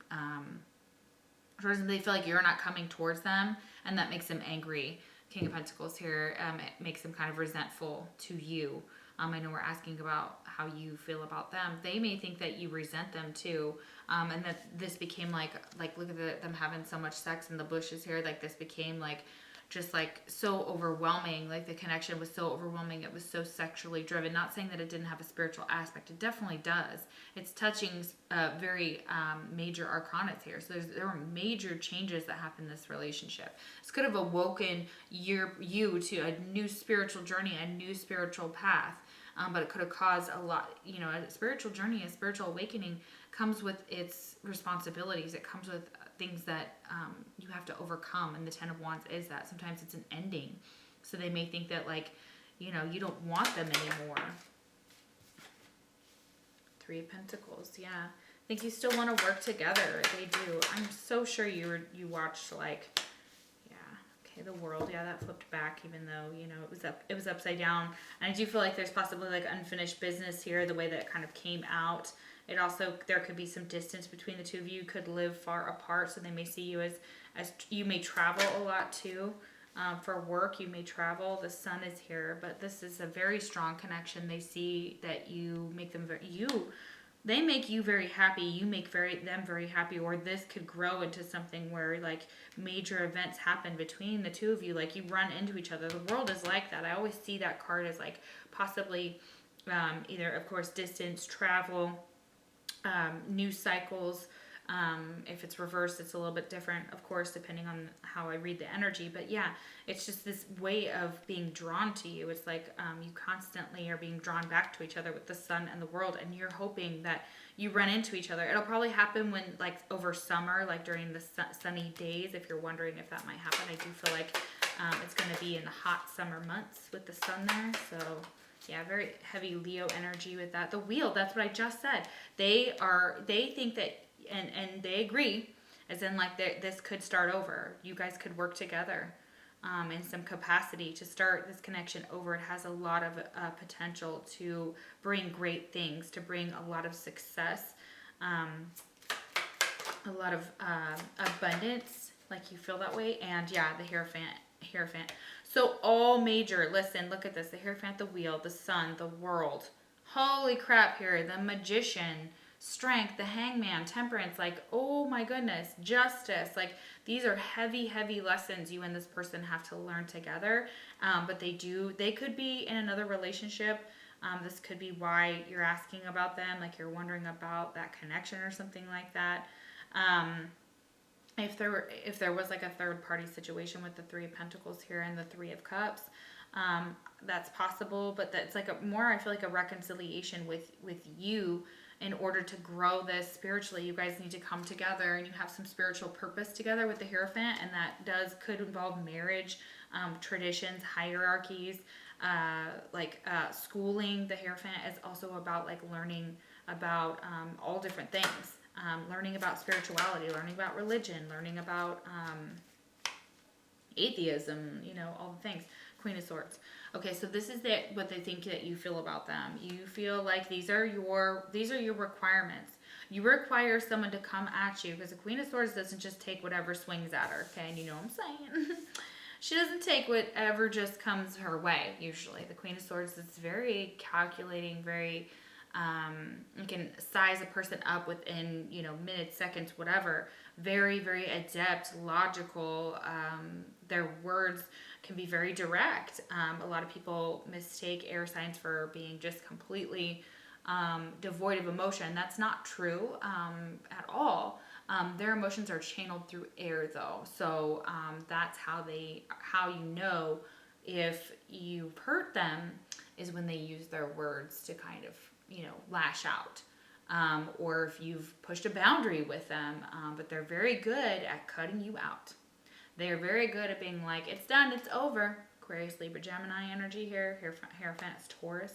towards them. They feel like you're not coming towards them, and that makes them angry. King of Pentacles here, it makes them kind of resentful to you. I know we're asking about how you feel about them. They may think that you resent them too, and that this became like look at them having so much sex in the bushes here. Like, this became like just like so overwhelming. Like, the connection was so overwhelming. It was so sexually driven. Not saying that it didn't have a spiritual aspect. It definitely does. It's touching very major arcanas here. So there were major changes that happened in this relationship. This could have awoken you to a new spiritual journey, a new spiritual path. But it could have caused a lot, you know, a spiritual journey, a spiritual awakening comes with its responsibilities. It comes with things that you have to overcome. And the Ten of Wands is that. Sometimes it's an ending. So they may think that, like, you know, you don't want them anymore. Three of Pentacles, yeah. I think you still want to work together. They do. I'm so sure you watched, like, the World. Yeah, that flipped back, even though, you know, it was upside down. And I do feel like there's possibly like unfinished business here, the way that it kind of came out. It also, there could be some distance between the two of you. You could live far apart, so they may see you as you may travel a lot too. For work, you may travel. The Sun is here, but this is a very strong connection. They see that you make them they make you very happy, you make them very happy, or this could grow into something where like major events happen between the two of you, like you run into each other. The World is like that. I always see that card as like possibly either, of course, distance, travel, news cycles. If it's reversed, it's a little bit different, of course, depending on how I read the energy. But yeah, it's just this way of being drawn to you. It's like you constantly are being drawn back to each other with the Sun and the World, and you're hoping that you run into each other. It'll probably happen when, like, over summer, like during the sunny days, if you're wondering if that might happen. I do feel like it's going to be in the hot summer months with the Sun there. So yeah, very heavy Leo energy with that. The Wheel, that's what I just said. They think that, and they agree, as in like this could start over. You guys could work together in some capacity to start this connection over. It has a lot of potential to bring great things, to bring a lot of success, a lot of abundance, like you feel that way. And yeah, the Hierophant. So all major, listen, look at this. The Hierophant, the Wheel, the Sun, the World. Holy crap here. The Magician, Strength, the Hangman, Temperance. Like, oh my goodness. Justice. Like, these are heavy, heavy lessons you and this person have to learn together. But they could be in another relationship. This could be why you're asking about them. Like, you're wondering about that connection or something like that. If there was like a third party situation with the Three of Pentacles here and the Three of Cups, that's possible, but that's like I feel like a reconciliation with you in order to grow this spiritually. You guys need to come together and you have some spiritual purpose together with the Hierophant, and that could involve marriage, traditions, hierarchies, schooling. The Hierophant is also about like learning about all different things. Learning about spirituality, learning about religion, learning about atheism, all the things. Queen of Swords. Okay, so this is what they think that you feel about them. You feel like these are your requirements. You require someone to come at you, because the Queen of Swords doesn't just take whatever swings at her, okay? And you know what I'm saying? She doesn't take whatever just comes her way, usually. The Queen of Swords is very calculating, very... you can size a person up within, minutes, seconds, whatever. Very, very adept, logical. Their words can be very direct. A lot of people mistake air signs for being just completely devoid of emotion. That's not true at all. Their emotions are channeled through air, though. So that's how you know if you've hurt them is when they use their words to kind of lash out, or if you've pushed a boundary with them, but they're very good at cutting you out. They're very good at being like, it's done, it's over. Aquarius, Libra, Gemini energy here. Hierophant is Taurus.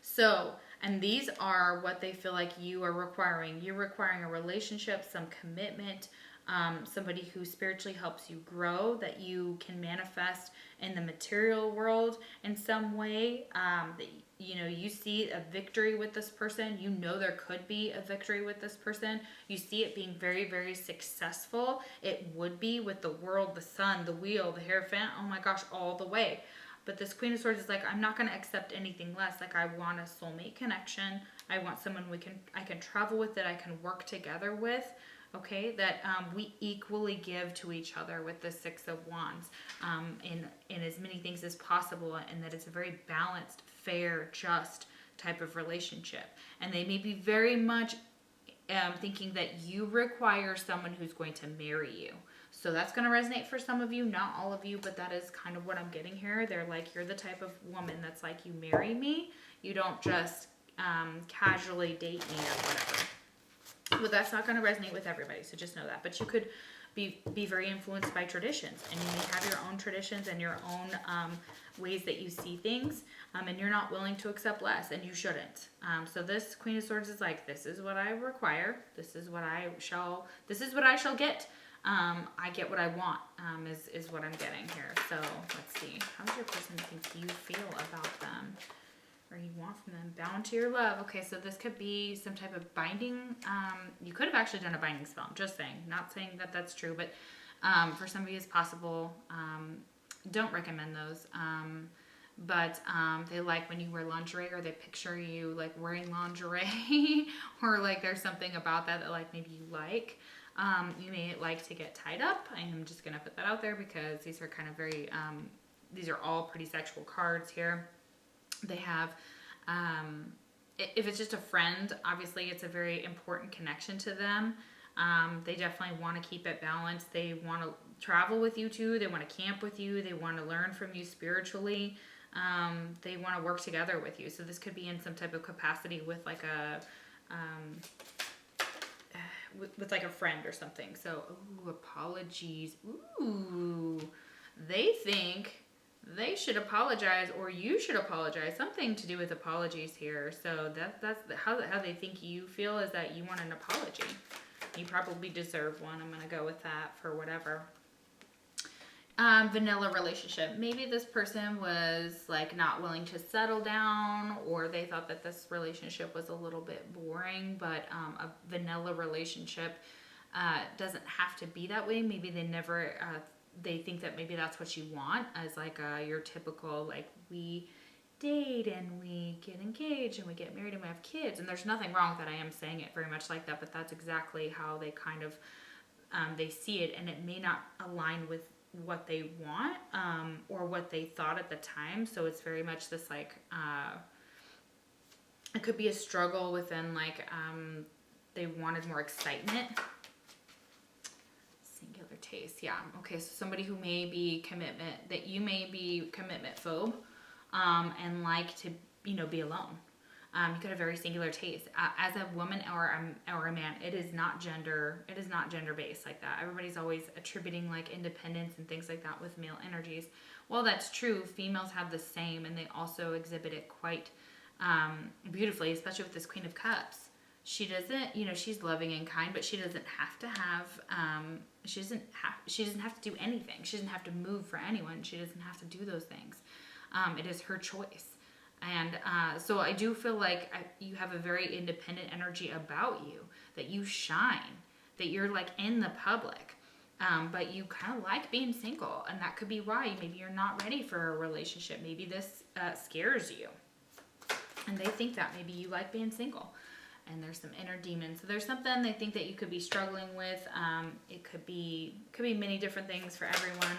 So, and these are what they feel like you are requiring. You're requiring a relationship, some commitment, somebody who spiritually helps you grow, that you can manifest in the material world in some way, that you see a victory with this person. There could be a victory with this person. You see it being very, very successful. It would be with the World, the Sun, the Wheel, the Hierophant. Oh my gosh, all the way. But this Queen of Swords is like, I'm not going to accept anything less. Like, I want a soulmate connection. I want someone I can travel with, that I can work together with. Okay, that we equally give to each other with the Six of Wands in as many things as possible, and that it's a very balanced, fair, just type of relationship. And they may be very much thinking that you require someone who's going to marry you. So that's going to resonate for some of you, not all of you, but that is kind of what I'm getting here. They're like, you're the type of woman that's like, you marry me. You don't just casually date me or whatever. But that's not going to resonate with everybody, so just know that. But you could be very influenced by traditions, and you may have your own traditions and your own ways that you see things, and you're not willing to accept less, and you shouldn't. So this Queen of Swords is like, this is what I require. This is what I shall get. I get what I want, is what I'm getting here. So let's see. How does your person think you feel about them? Or you want from them? Bound to your love. Okay, so this could be some type of binding. You could have actually done a binding spell. I'm just saying. Not saying that that's true, but for some of you it's possible. Don't recommend those. But they like when you wear lingerie, or they picture you like wearing lingerie, or like there's something about that like maybe you like. You may like to get tied up. I am just going to put that out there because these are kind of very, these are all pretty sexual cards here. They have, if it's just a friend, obviously it's a very important connection to them. They definitely want to keep it balanced. They want to travel with you too. They want to camp with you. They want to learn from you spiritually. They want to work together with you. So this could be in some type of capacity with like a, with like a friend or something. So, ooh, apologies. Ooh, they think they should apologize, or you should apologize. Something to do with apologies here. So that's how they think you feel, is that you want an apology. You probably deserve one. I'm going to go with that for whatever. Vanilla relationship. Maybe this person was like not willing to settle down, or they thought that this relationship was a little bit boring, but a vanilla relationship doesn't have to be that way. Maybe they never they think that maybe that's what you want, as like your typical, like, we date and we get engaged and we get married and we have kids. And there's nothing wrong with that. I am saying it very much like that, but that's exactly how they kind of, they see it, and it may not align with what they want, or what they thought at the time. So it's very much this, like, it could be a struggle within, like, they wanted more excitement. Singular taste, yeah. Okay, so somebody who may be commitment, that you may be commitment phobe, and like to, you know, be alone. You could have very singular taste. As a woman or a man, it is not gender based like that. Everybody's always attributing like independence and things like that with male energies. Well, that's true. Females have the same, and they also exhibit it quite beautifully, especially with this Queen of Cups. She doesn't, you know, she's loving and kind, but she doesn't have to have, she doesn't have to do anything. She doesn't have to move for anyone. She doesn't have to do those things. It is her choice. And so I do feel like you have a very independent energy about you, that you shine, that you're like in the public, but you kind of like being single. And that could be why maybe you're not ready for a relationship. Maybe this scares you. And they think that maybe you like being single. And there's some inner demons. So there's something they think that you could be struggling with. It could be many different things for everyone.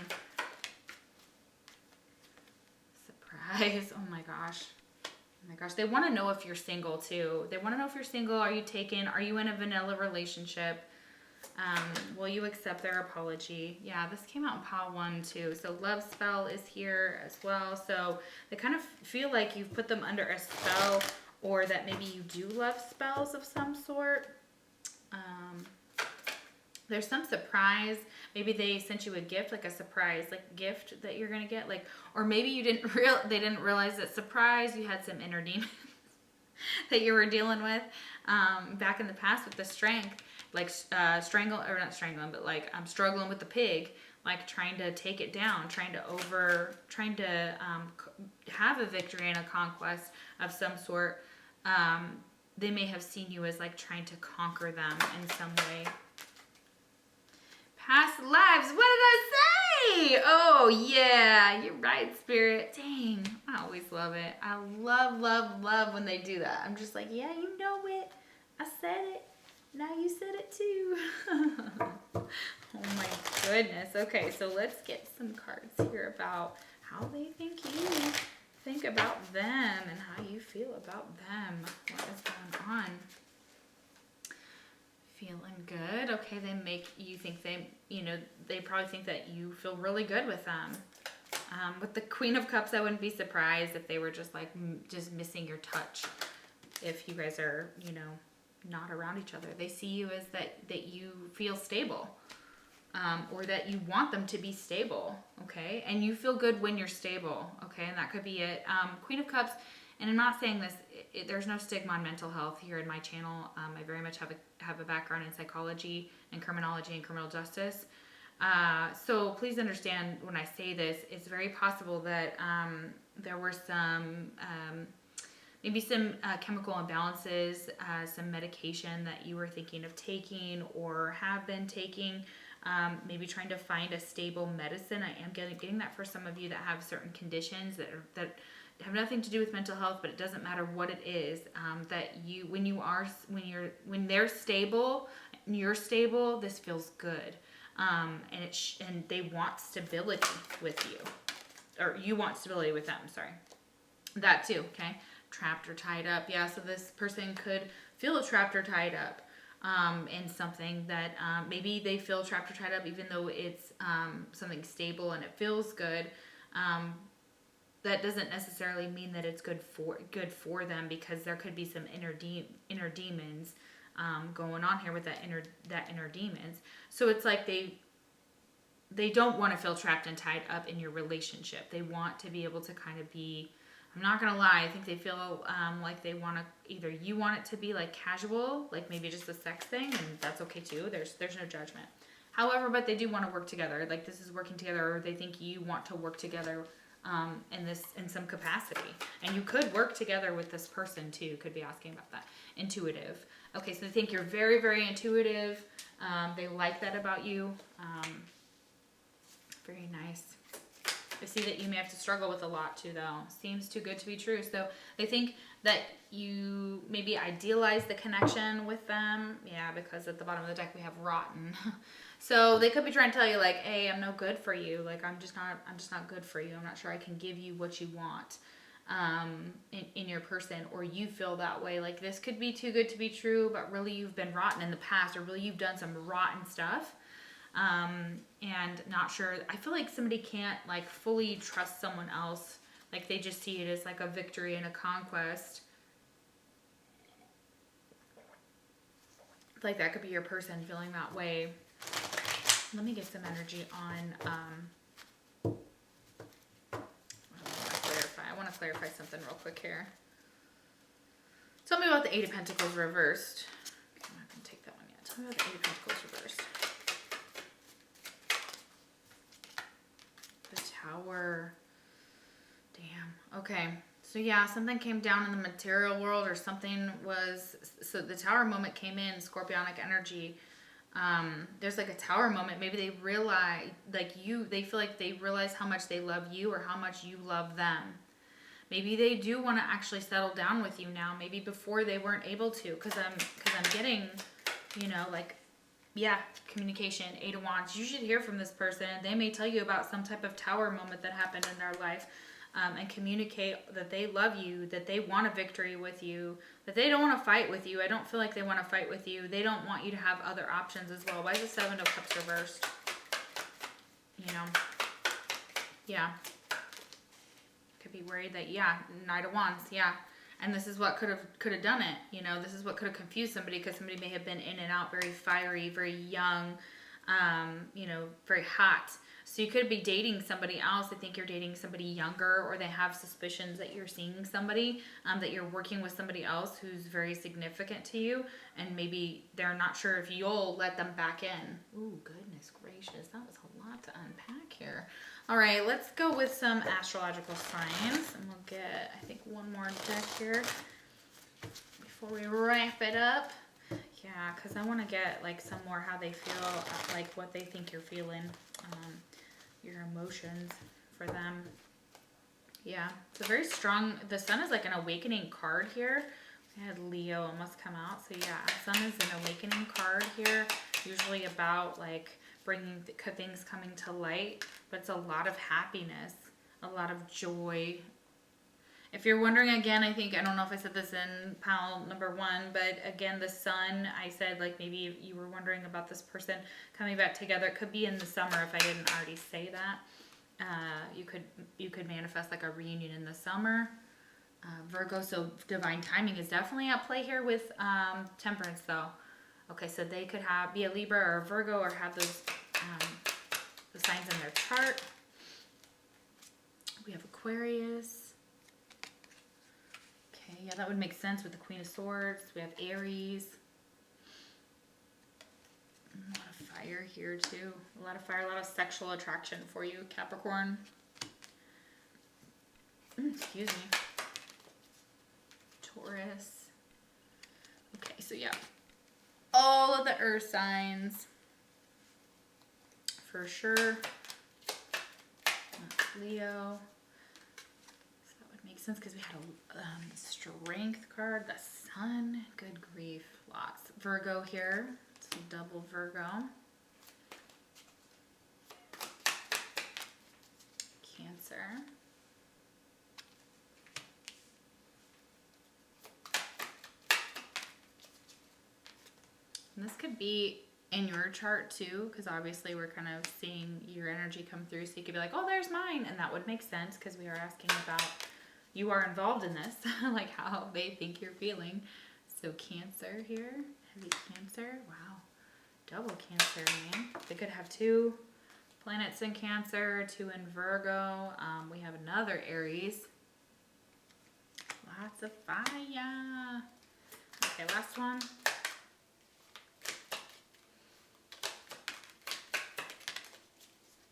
Surprise. Oh my gosh. Oh my gosh. They want to know if you're single too. They want to know if you're single. Are you taken? Are you in a vanilla relationship? Will you accept their apology? Yeah, this came out in pile 1 too. So love spell is here as well. So they kind of feel like you've put them under a spell, or that maybe you do love spells of some sort. There's some surprise. Maybe they sent you a gift, like a surprise, like gift that you're gonna get, like, or maybe they didn't realize that surprise. You had some inner demons that you were dealing with back in the past with the strength, like not strangling, but like struggling with the pig, like trying to take it down, trying to have a victory and a conquest of some sort. They may have seen you as like trying to conquer them in some way. Past lives, what did I say? Oh yeah, you're right, Spirit. Dang, I always love it. I love when they do that. I'm just like, yeah, you know it. I said it. Now you said it too. Oh my goodness. Okay, so let's get some cards here about how they think you think about them and how you feel about them. What is going on? Feeling good. Okay, they make you think they probably think that you feel really good with them. With the Queen of Cups, I wouldn't be surprised if they were just like just missing your touch. If you guys are, not around each other, they see you as that you feel stable, or that you want them to be stable. Okay, and you feel good when you're stable. Okay, and that could be it. Queen of Cups. And I'm not saying this, there's no stigma on mental health here in my channel. I very much have a background in psychology and criminology and criminal justice. So please understand when I say this, it's very possible that there were some, maybe some chemical imbalances, some medication that you were thinking of taking or have been taking. Maybe trying to find a stable medicine. I am getting that for some of you that have certain conditions that have nothing to do with mental health, but it doesn't matter what it is. That when they're stable, and you're stable, this feels good, and they want stability with you, or you want stability with them. Sorry, that too. Okay, trapped or tied up. Yeah, so this person could feel trapped or tied up in something that maybe they feel trapped or tied up, even though it's something stable and it feels good. That doesn't necessarily mean that it's good for them, because there could be some inner demons going on here with that inner demons. So it's like they don't want to feel trapped and tied up in your relationship. They want to be able to kind of be, I'm not gonna lie, I think they feel like they want to, either you want it to be like casual, like maybe just a sex thing, and that's okay too. There's no judgment. However, but they do want to work together. Like this is working together, or they think you want to work together in some capacity. And you could work together with this person too. Could be asking about that. Intuitive. Okay, so they think you're very, very intuitive. They like that about you. Very nice. I see that you may have to struggle with a lot too, though. Seems too good to be true. So they think that you maybe idealize the connection with them. Yeah, because at the bottom of the deck we have rotten. So they could be trying to tell you like, hey, I'm no good for you. Like I'm just not good for you. I'm not sure I can give you what you want in your person, or you feel that way. Like this could be too good to be true, but really you've been rotten in the past, or really you've done some rotten stuff. And not sure. I feel like somebody can't like fully trust someone else. Like they just see it as like a victory and a conquest. Like that could be your person feeling that way. Let me get some energy on, I want to clarify something real quick here. Tell me about the Eight of Pentacles reversed. Okay, I'm not going to take that one yet. Tell me about the Eight of Pentacles reversed. The Tower. Damn. Okay. So yeah, something came down in the material world, or something was, so the Tower moment came in, Scorpionic energy. There's like a Tower moment. Maybe they realize, like they feel like they realize how much they love you or how much you love them. Maybe they do want to actually settle down with you now. Maybe before they weren't able to, because I'm getting, you know, like, yeah, communication, Eight of Wands. You should hear from this person. They may tell you about some type of Tower moment that happened in their life. And communicate that they love you, that they want a victory with you, that they don't want to fight with you. I don't feel like they want to fight with you. They don't want you to have other options as well. Why is the Seven of Cups reversed? You know, yeah. Could be worried that, yeah, Knight of Wands, yeah. And this is what could have done it. You know, this is what could have confused somebody, because somebody may have been in and out, very fiery, very young, you know, very hot. So you could be dating somebody else. I think you're dating somebody younger, or they have suspicions that you're seeing somebody, that you're working with somebody else who's very significant to you, and maybe they're not sure if you'll let them back in. Ooh, goodness gracious. That was a lot to unpack here. All right, let's go with some astrological signs, and we'll get, I think, one more deck here before we wrap it up. Yeah, because I want to get like some more how they feel, like what they think you're feeling. Your emotions for them. Yeah, it's a very strong, the Sun is like an awakening card here. We had Leo almost come out. So yeah, Sun is an awakening card here. Usually about like bringing things coming to light, but it's a lot of happiness, a lot of joy. If you're wondering, again, I don't know if I said this in panel number 1, but again, the Sun, I said like maybe you were wondering about this person coming back together. It could be in the summer if I didn't already say that. You could manifest like a reunion in the summer. Virgo, so divine timing is definitely at play here with Temperance though. Okay, so they could be a Libra or a Virgo, or have those the signs in their chart. We have Aquarius. Yeah, that would make sense with the Queen of Swords. We have Aries. A lot of fire here too. A lot of fire, a lot of sexual attraction for you, Capricorn. Excuse me. Taurus. Okay, so yeah. All of the earth signs. For sure. Leo. Sense, because we had a strength card, the Sun, good grief, lots. Virgo here, it's a double Virgo. Cancer. And this could be in your chart too, because obviously we're kind of seeing your energy come through, so you could be like, oh, there's mine, and that would make sense because we are asking about, you are involved in this, like how they think you're feeling. So Cancer here, heavy Cancer, wow, double Cancer, man. They could have 2 planets in Cancer, 2 in Virgo. We have another Aries. Lots of fire. Okay, last one.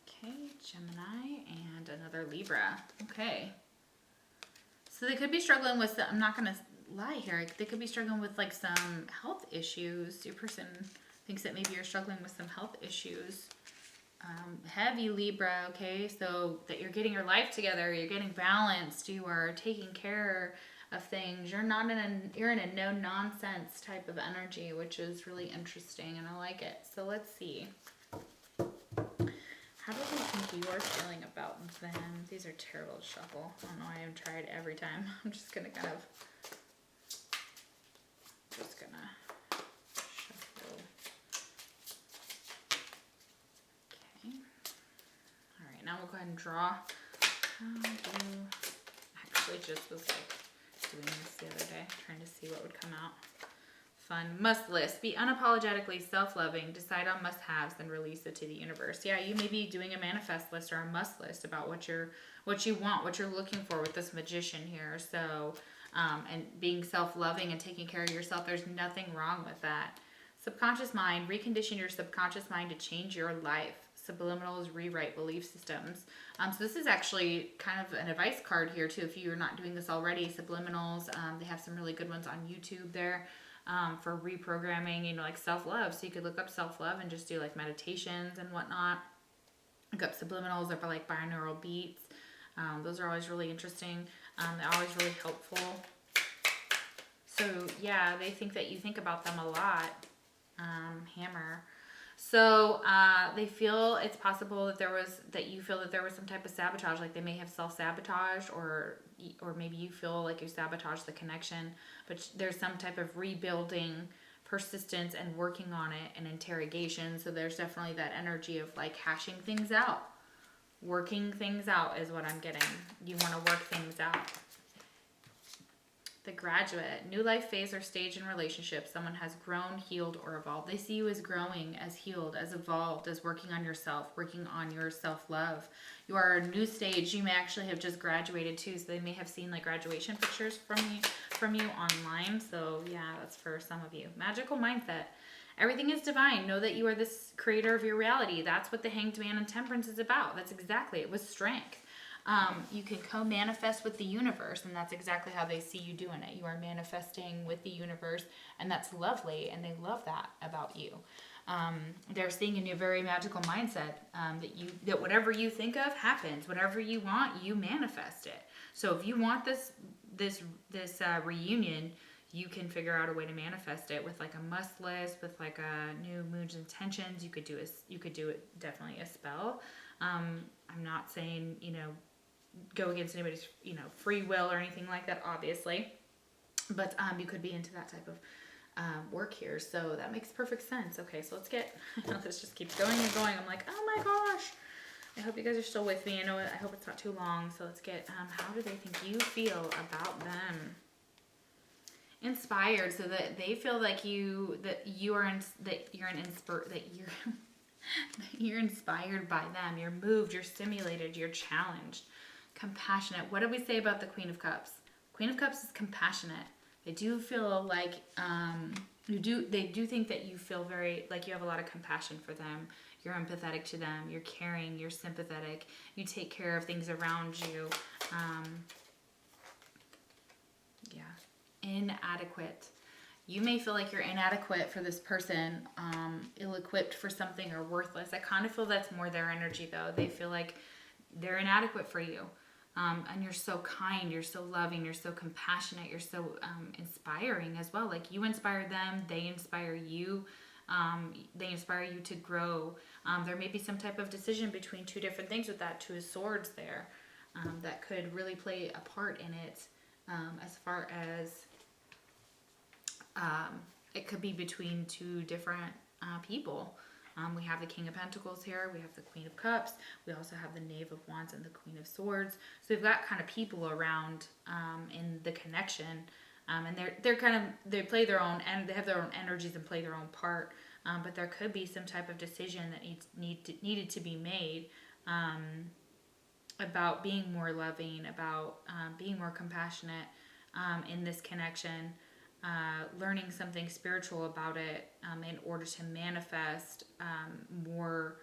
Okay, Gemini and another Libra. Okay. So they could be struggling with, I'm not going to lie here, they could be struggling with like some health issues. Your person thinks that maybe you're struggling with some health issues. heavy Libra, okay? So that you're getting your life together, you're getting balanced, you are taking care of things. You're in a no nonsense type of energy, which is really interesting, and I like it. So let's see. How do they think you are feeling about them? These are terrible to shuffle. I don't know, I haven't tried every time. I'm just gonna shuffle. Okay. All right, now we'll go ahead and draw. Actually just was like doing this the other day, trying to see what would come out. Fun. Must list. Be unapologetically self-loving. Decide on must-haves and release it to the universe. Yeah, you may be doing a manifest list or a must list about what you want, what you're looking for with this magician here. So, and being self-loving and taking care of yourself, there's nothing wrong with that. Subconscious mind. Recondition your subconscious mind to change your life. Subliminals rewrite belief systems. So this is actually kind of an advice card here too. If you're not doing this already, subliminals. They have some really good ones on YouTube there. For reprogramming, like self-love. So you could look up self-love and just do like meditations and whatnot. Look up subliminals or like binaural beats. Those are always really interesting. They're always really helpful. So yeah, they think that you think about them a lot. Hammer. So they feel it's possible that you feel that there was some type of sabotage, like they may have self-sabotaged, or maybe you feel like you sabotaged the connection, but there's some type of rebuilding, persistence, and working on it, and interrogation. So there's definitely that energy of like hashing things out. Working things out is what I'm getting. You want to work things out. The Graduate. New life phase or stage in relationship. Someone has grown, healed, or evolved. They see you as growing, as healed, as evolved, as working on yourself, working on your self-love. You are a new stage. You may actually have just graduated too, so they may have seen like graduation pictures from you online. So yeah, that's for some of you. Magical mindset. Everything is divine. Know that you are this creator of your reality. That's what the Hanged Man and Temperance is about. That's exactly it, with strength. You can co-manifest with the universe, and that's exactly how they see you doing it. You are manifesting with the universe, and that's lovely, and they love that about you. They're seeing in your very magical mindset that whatever you think of happens. Whatever you want, you manifest it. So if you want this reunion, you can figure out a way to manifest it with like a must list, with like a new moon's intentions. You could do it definitely a spell. I'm not saying go against anybody's free will or anything like that, obviously, but you could be into that type of work here. So that makes perfect sense. Okay, so let's get. This just keeps going and going. I'm like, oh my gosh. I hope you guys are still with me. I hope it's not too long. So let's get. How do they think you feel about them? Inspired, so that they feel like you're inspired by them. You're moved. You're stimulated. You're challenged. Compassionate. What do we say about the Queen of Cups? Queen of Cups is compassionate. They do feel like they do think that you feel very like you have a lot of compassion for them. You're empathetic to them. You're caring. You're sympathetic. You take care of things around you. Inadequate. You may feel like you're inadequate for this person, ill-equipped for something, or worthless. I kind of feel that's more their energy, though. They feel like they're inadequate for you. And you're so kind, you're so loving, you're so compassionate, you're so inspiring as well. Like you inspire them, they inspire you. They inspire you to grow. There may be some type of decision between two different things with that Two of Swords there that could really play a part in it, as far as it could be between two different people. We have the King of Pentacles here. We have the Queen of Cups. We also have the Knave of Wands and the Queen of Swords. So we've got kind of people around in the connection, and they play their own, and they have their own energies and play their own part. But there could be some type of decision that needed to be made about being more loving, about being more compassionate in this connection. Learning something spiritual about it in order to manifest more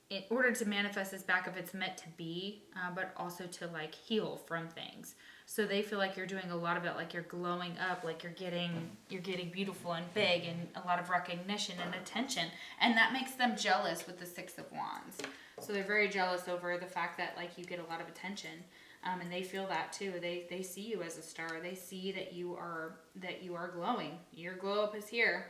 in order to manifest this back if it's meant to be, but also to like heal from things. So they feel like you're doing a lot of it, like you're glowing up, like you're getting beautiful and big, and a lot of recognition and attention, and that makes them jealous with the Six of Wands. So they're very jealous over the fact that like you get a lot of attention, and they feel that too. They see you as a star. They see that you are glowing. Your glow up is here.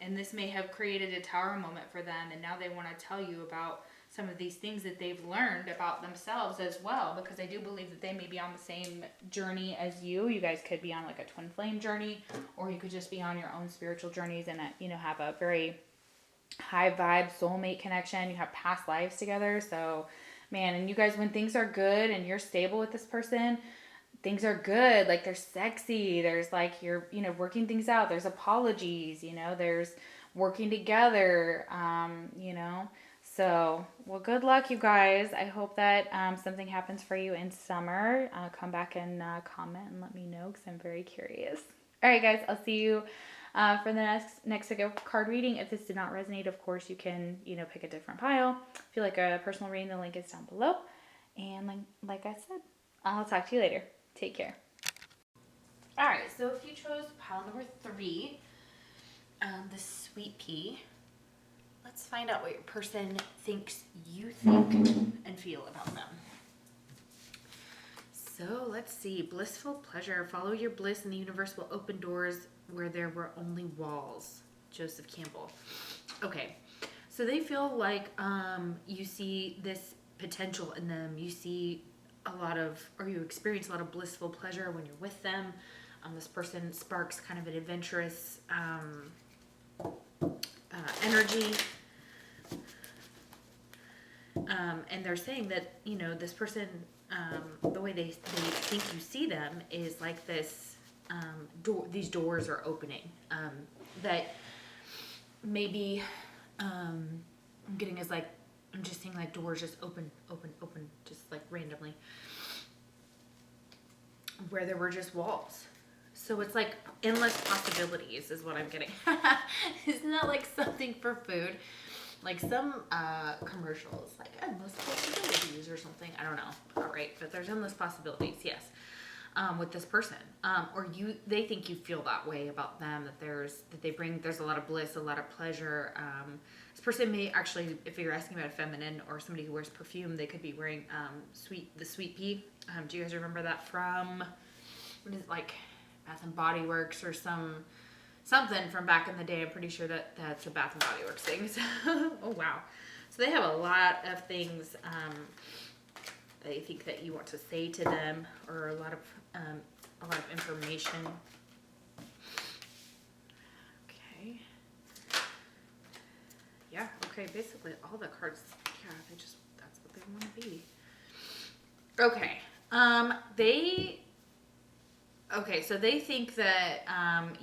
And this may have created a tower moment for them, and now they want to tell you about some of these things that they've learned about themselves as well, because I do believe that they may be on the same journey as you. You guys could be on like a twin flame journey, or you could just be on your own spiritual journeys and have a very high vibe soulmate connection. You have past lives together. So man, and you guys, when things are good and you're stable with this person, things are good, like they're sexy, there's like you're working things out, there's apologies, there's working together, so well, good luck, you guys. I hope that something happens for you in summer. Come back and comment and let me know, because I'm very curious. All right, guys, I'll see you for the next card reading. If this did not resonate, of course you can pick a different pile. If you like a personal reading, the link is down below. And like I said, I'll talk to you later. Take care. All right, so if you chose pile number 3, the sweet pea, let's find out what your person thinks you think and feel about them. So let's see. Blissful pleasure. Follow your bliss and the universe will open doors where there were only walls. Joseph Campbell. Okay, so they feel like you see this potential in them. You see you experience a lot of blissful pleasure when you're with them. This person sparks kind of an adventurous energy. And they're saying that, this person, the way they think you see them is like this, these doors are opening. That maybe, I'm just seeing like doors just open, just like randomly, where there were just walls. So it's like endless possibilities is what I'm getting. Isn't that like something for food? Like some commercials, like endless possibilities or something. I don't know. All right, but there's endless possibilities, yes. With this person, or they think you feel that way about them, that there's a lot of bliss, a lot of pleasure. This person may actually, if you're asking about a feminine or somebody who wears perfume, they could be wearing the sweet pea. Do you guys remember that from, what is it, like Bath and Body Works or something from back in the day? I'm pretty sure that's a Bath and Body Works thing. So, oh wow. So they have a lot of things they think that you want to say to them, or a lot of information. Okay. Yeah, okay, basically all the cards, yeah, that's what they want to be. Okay. So they think that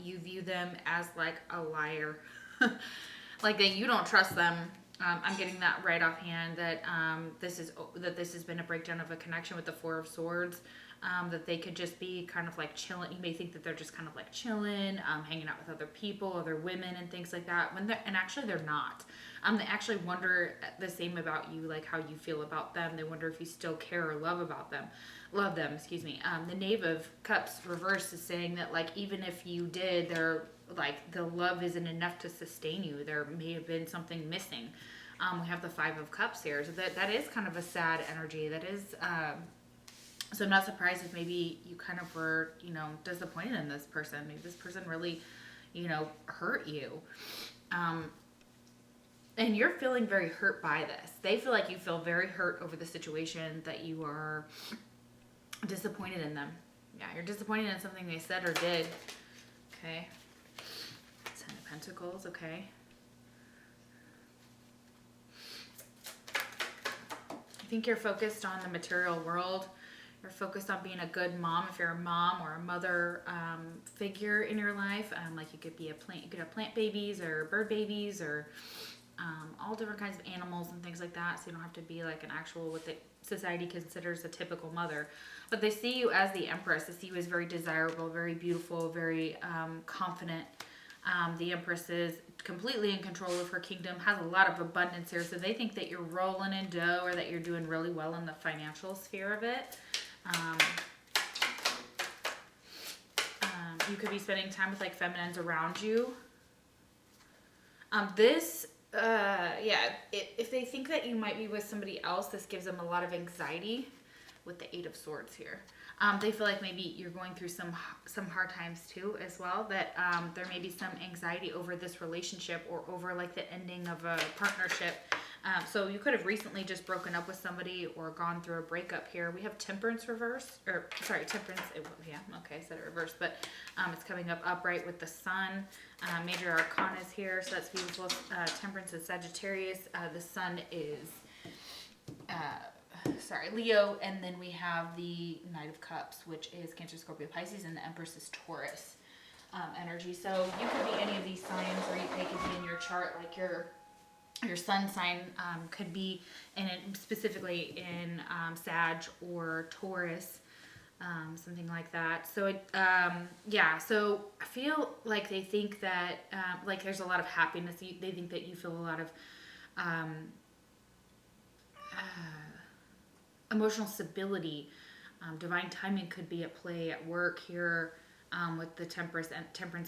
you view them as like a liar. Like that you don't trust them. I'm getting that right offhand, that this has been a breakdown of a connection with the Four of Swords. That they could just be kind of like chilling. You may think that they're just kind of like chilling, hanging out with other people, other women and things like that. And actually they're not. They actually wonder the same about you, like how you feel about them. They wonder if you still care or love them, excuse me. The Knave of Cups reverse is saying that like, even if you did, they're like, the love isn't enough to sustain you. There may have been something missing. We have the Five of Cups here. So that is kind of a sad energy. That is, so I'm not surprised if maybe you kind of were, disappointed in this person. Maybe this person really, hurt you. And you're feeling very hurt by this. They feel like you feel very hurt over the situation, that you are disappointed in them. Yeah, you're disappointed in something they said or did. Okay. Ten of Pentacles, okay. I think you're focused on the material world. You're focused on being a good mom, if you're a mom or a mother figure in your life. Like you could be you could have plant babies or bird babies, or all different kinds of animals and things like that. So you don't have to be like an actual, what the society considers a typical mother. But they see you as the Empress. They see you as very desirable, very beautiful, very confident. The Empress is completely in control of her kingdom, has a lot of abundance here. So they think that you're rolling in dough or that you're doing really well in the financial sphere of it. You could be spending time with like feminines around you. If they think that you might be with somebody else, this gives them a lot of anxiety with the Eight of Swords here. They feel like maybe you're going through some hard times too as well, that there may be some anxiety over this relationship or over like the ending of a partnership. So you could have recently just broken up with somebody or gone through a breakup here. We have Temperance reverse, Temperance, I said it reversed, but it's coming up upright with the Sun. Major Arcana is here, so that's beautiful. Temperance is Sagittarius. The Sun is Leo, and then we have the Knight of Cups, which is Cancer, Scorpio, Pisces, and the Empress is Taurus energy. So you could be any of these signs, or they could be in your chart, like your sun sign could be specifically in Sag or Taurus, something like that. So so I feel like they think that like there's a lot of happiness. They think that you feel a lot of emotional stability. Divine timing could be at play at work here with the Temperance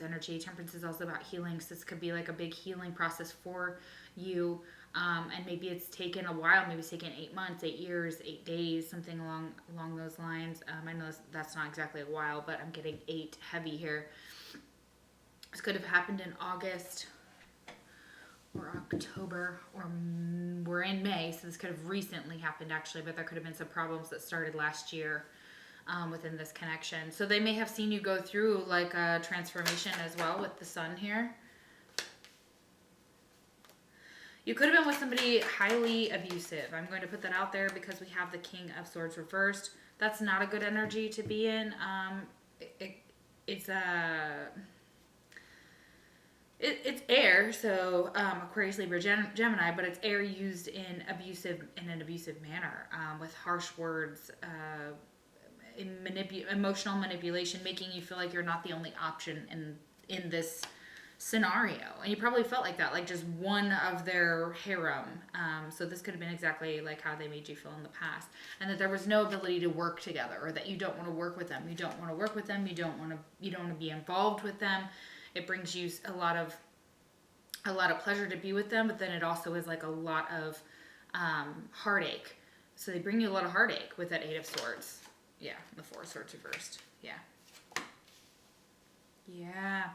energy. Temperance is also about healing, so this could be like a big healing process for you, and maybe it's taken a while. Maybe it's taken 8 months, 8 years, 8 days, something along those lines. I know that's not exactly a while, but I'm getting 8 heavy here. This could have happened in August or October, or we're in May, so this could have recently happened actually, but there could have been some problems that started last year within this connection. So they may have seen you go through like a transformation as well with the Sun here. You could have been with somebody highly abusive. I'm going to put that out there because we have the King of Swords reversed. That's not a good energy to be in. It's air, so Aquarius, Libra, Gemini, but it's air used in an abusive manner, with harsh words, emotional manipulation, making you feel like you're not the only option in this scenario. And you probably felt like that, like just one of their harem. So this could have been exactly like how they made you feel in the past, and that there was no ability to work together, or that you don't want to work with them. You don't want to work with them. You don't want to be involved with them. It brings you a lot of pleasure to be with them, but then it also is like a lot of heartache. So they bring you a lot of heartache with that Eight of Swords. Yeah, the Four of Swords reversed. Yeah.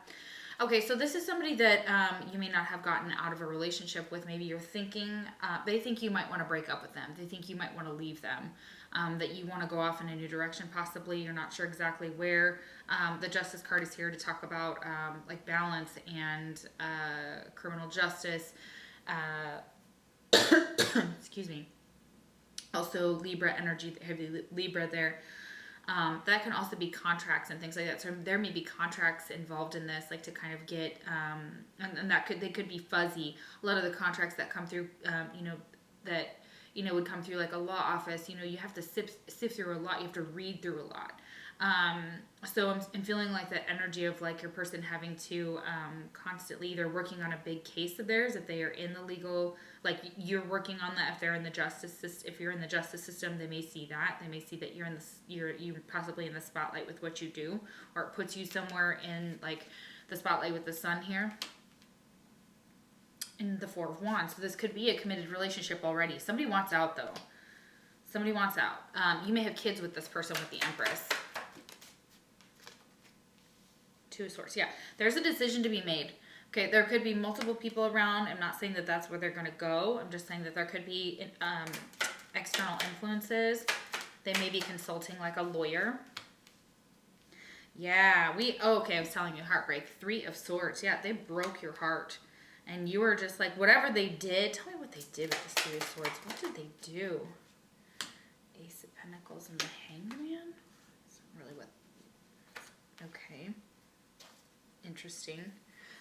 Okay, so this is somebody that you may not have gotten out of a relationship with. Maybe you're thinking, they think you might want to break up with them. They think you might want to leave them. That you want to go off in a new direction, possibly. You're not sure exactly where. The Justice card is here to talk about like balance and criminal justice. Excuse me. Also Libra energy, heavy Libra there. That can also be contracts and things like that. So there may be contracts involved in this, like to kind of get, and they could be fuzzy. A lot of the contracts that come through, would come through like a law office. You have to sift through a lot. You have to read through a lot. So I'm feeling like that energy of like your person having to constantly either working on a big case of theirs, if they are in the legal, like you're working on that. If they're in the justice system, if you're in the justice system, they may see that. They may see that you're possibly in the spotlight with what you do, or it puts you somewhere in like the spotlight with the Sun here. In the Four of Wands. So this could be a committed relationship already. Somebody wants out though. Somebody wants out. You may have kids with this person with the Empress. Two of Swords. Yeah. There's a decision to be made. Okay. There could be multiple people around. I'm not saying that that's where they're going to go. I'm just saying that there could be external influences. They may be consulting like a lawyer. Yeah. Okay. I was telling you, heartbreak. Three of Swords. Yeah. They broke your heart. And you were just like, whatever they did, tell me what they did with the Three of Swords. What did they do? Ace of Pentacles and the Hanged Man? That's really what... Okay. Interesting.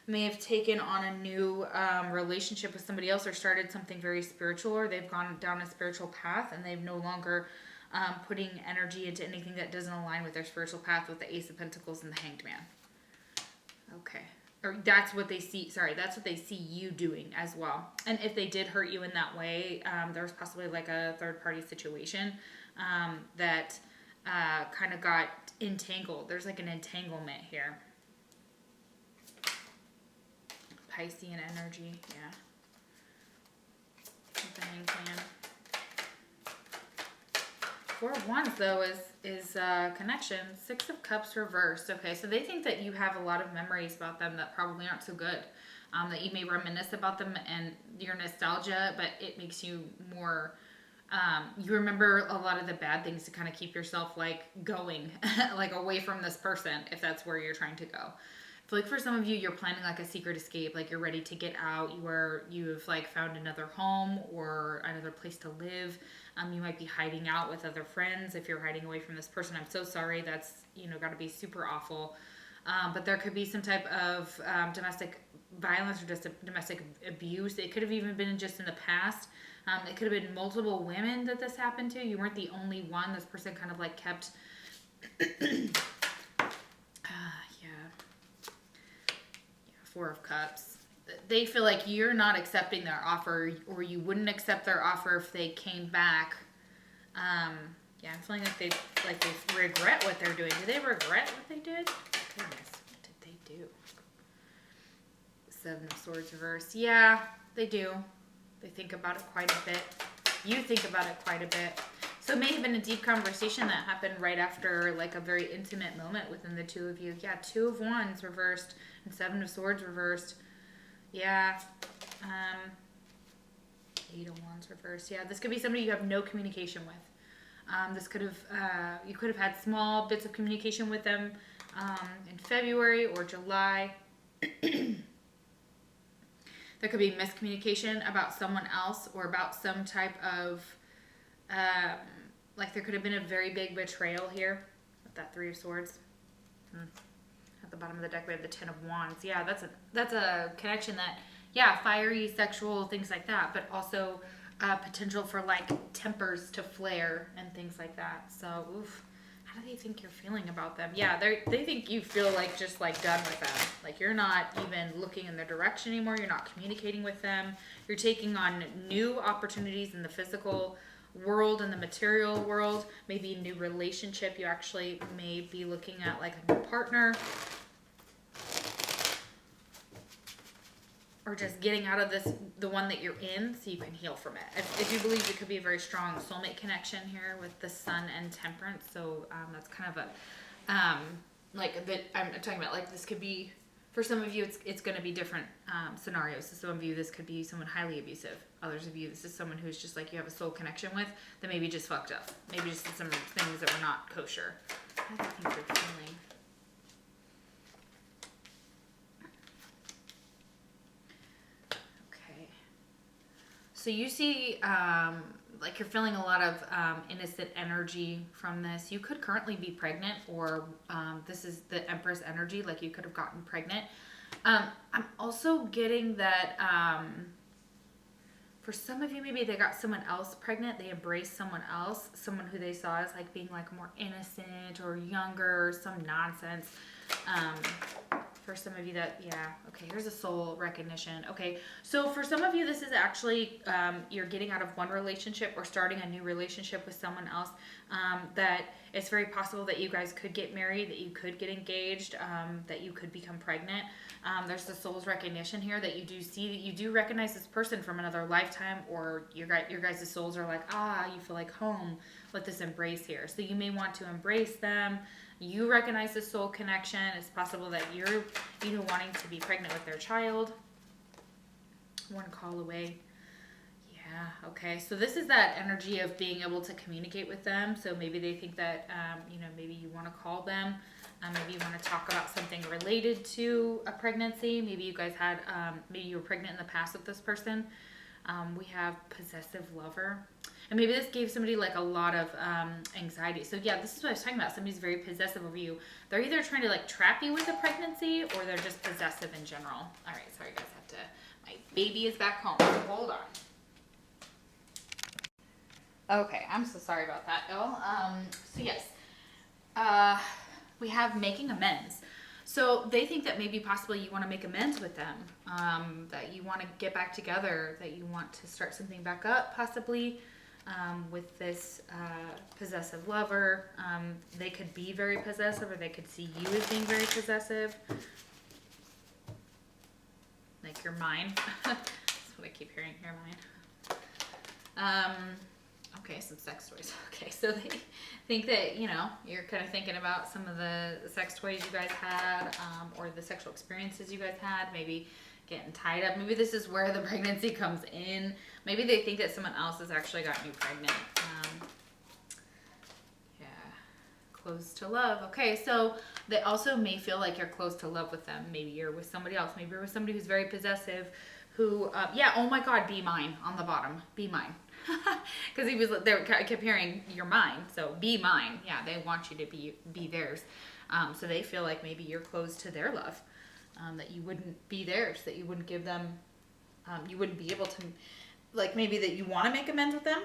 May have taken on a new relationship with somebody else, or started something very spiritual, or they've gone down a spiritual path and they've no longer putting energy into anything that doesn't align with their spiritual path, with the Ace of Pentacles and the Hanged Man. Okay. or that's what they see, sorry, that's what they see you doing as well. And if they did hurt you in that way, there was possibly like a third party situation that kind of got entangled. There's like an entanglement here. Pisces energy, yeah. The Hangman. Four of Wands, though, is connection. Six of Cups reversed. Okay, so they think that you have a lot of memories about them that probably aren't so good. That you may reminisce about them and your nostalgia, but it makes you more... you remember a lot of the bad things to kind of keep yourself, like, going, like, away from this person, if that's where you're trying to go. I feel like for some of you, you're planning like a secret escape, like you're ready to get out. You've like found another home or another place to live. You might be hiding out with other friends if you're hiding away from this person. I'm so sorry. That's, got to be super awful. But there could be some type of domestic violence or just domestic abuse. It could have even been just in the past. It could have been multiple women that this happened to. You weren't the only one. This person kind of like kept... Four of Cups. They feel like you're not accepting their offer, or you wouldn't accept their offer if they came back. I'm feeling like they regret what they're doing. Do they regret what they did? Goodness, what did they do? Seven of Swords reversed. Yeah, they do. They think about it quite a bit. You think about it quite a bit. So it may have been a deep conversation that happened right after like a very intimate moment within the two of you. Yeah, Two of Wands reversed and Seven of Swords reversed. Yeah. Eight of Wands reversed. Yeah, this could be somebody you have no communication with. This could have, you could have had small bits of communication with them in February or July. There could be miscommunication about someone else or about some type of... like there could have been a very big betrayal here with that Three of Swords. At the bottom of the deck we have the Ten of Wands. Yeah, that's a connection that, yeah, fiery, sexual, things like that, but also potential for like tempers to flare and things like that. So, oof. How do they think you're feeling about them? Yeah, they think you feel like just like done with them. Like you're not even looking in their direction anymore. You're not communicating with them. You're taking on new opportunities in the physical world and the material world. Maybe a new relationship. You actually may be looking at like a new partner, or just getting out of the one that you're in so you can heal from it. I do believe it could be a very strong soulmate connection here with the Sun and Temperance. So that's kind of a like that I'm talking about. Like this could be, for some of you it's going to be different scenarios. So some of you this could be someone highly abusive. Others of you this is someone who's just like you have a soul connection with that maybe just fucked up. Maybe just did some things that were not kosher. How do you think you're feeling? So you see, like you're feeling a lot of innocent energy from this. You could currently be pregnant, or this is the Empress energy, like you could have gotten pregnant. I'm also getting that for some of you, maybe they got someone else pregnant. They embraced someone else, someone who they saw as like being like more innocent or younger, or some nonsense. For some of you that, yeah, okay, here's a soul recognition. Okay, so for some of you, this is actually, you're getting out of one relationship or starting a new relationship with someone else, that it's very possible that you guys could get married, that you could get engaged, that you could become pregnant. There's the soul's recognition here that you do see, that you do recognize this person from another lifetime, or your guys' souls are like, you feel like home with this embrace here. So you may want to embrace them. You recognize the soul connection. It's possible that you're, wanting to be pregnant with their child. One call away. Yeah, okay. So this is that energy of being able to communicate with them. So maybe they think that, maybe you want to call them. Maybe you want to talk about something related to a pregnancy. Maybe you guys had, maybe you were pregnant in the past with this person. We have possessive lover. And maybe this gave somebody like a lot of anxiety. So yeah, this is what I was talking about. Somebody's very possessive of you. They're either trying to like trap you with a pregnancy, or they're just possessive in general. All right, sorry guys, my baby is back home. Hold on. Okay, I'm so sorry about that, y'all. So yes, we have making amends. So they think that maybe possibly you want to make amends with them, that you want to get back together, that you want to start something back up possibly with this possessive lover. They could be very possessive, or they could see you as being very possessive. Like you're mine. That's what I keep hearing, you're mine. Okay, some sex toys. Okay, so they think that, you know, you're kind of thinking about some of the sex toys you guys had, or the sexual experiences you guys had, maybe getting tied up. Maybe this is where the pregnancy comes in. Maybe they think that someone else has actually gotten you pregnant. Yeah, close to love. Okay, so they also may feel like you're close to love with them. Maybe you're with somebody else. Maybe you're with somebody who's very possessive, who, yeah, oh my God, be mine on the bottom. Be mine. Because I kept hearing you're mine, so be mine. Yeah, they want you to be theirs. So they feel like maybe you're closed to their love, that you wouldn't be theirs, that you wouldn't give them, you wouldn't be able to, like maybe that you want to make amends with them,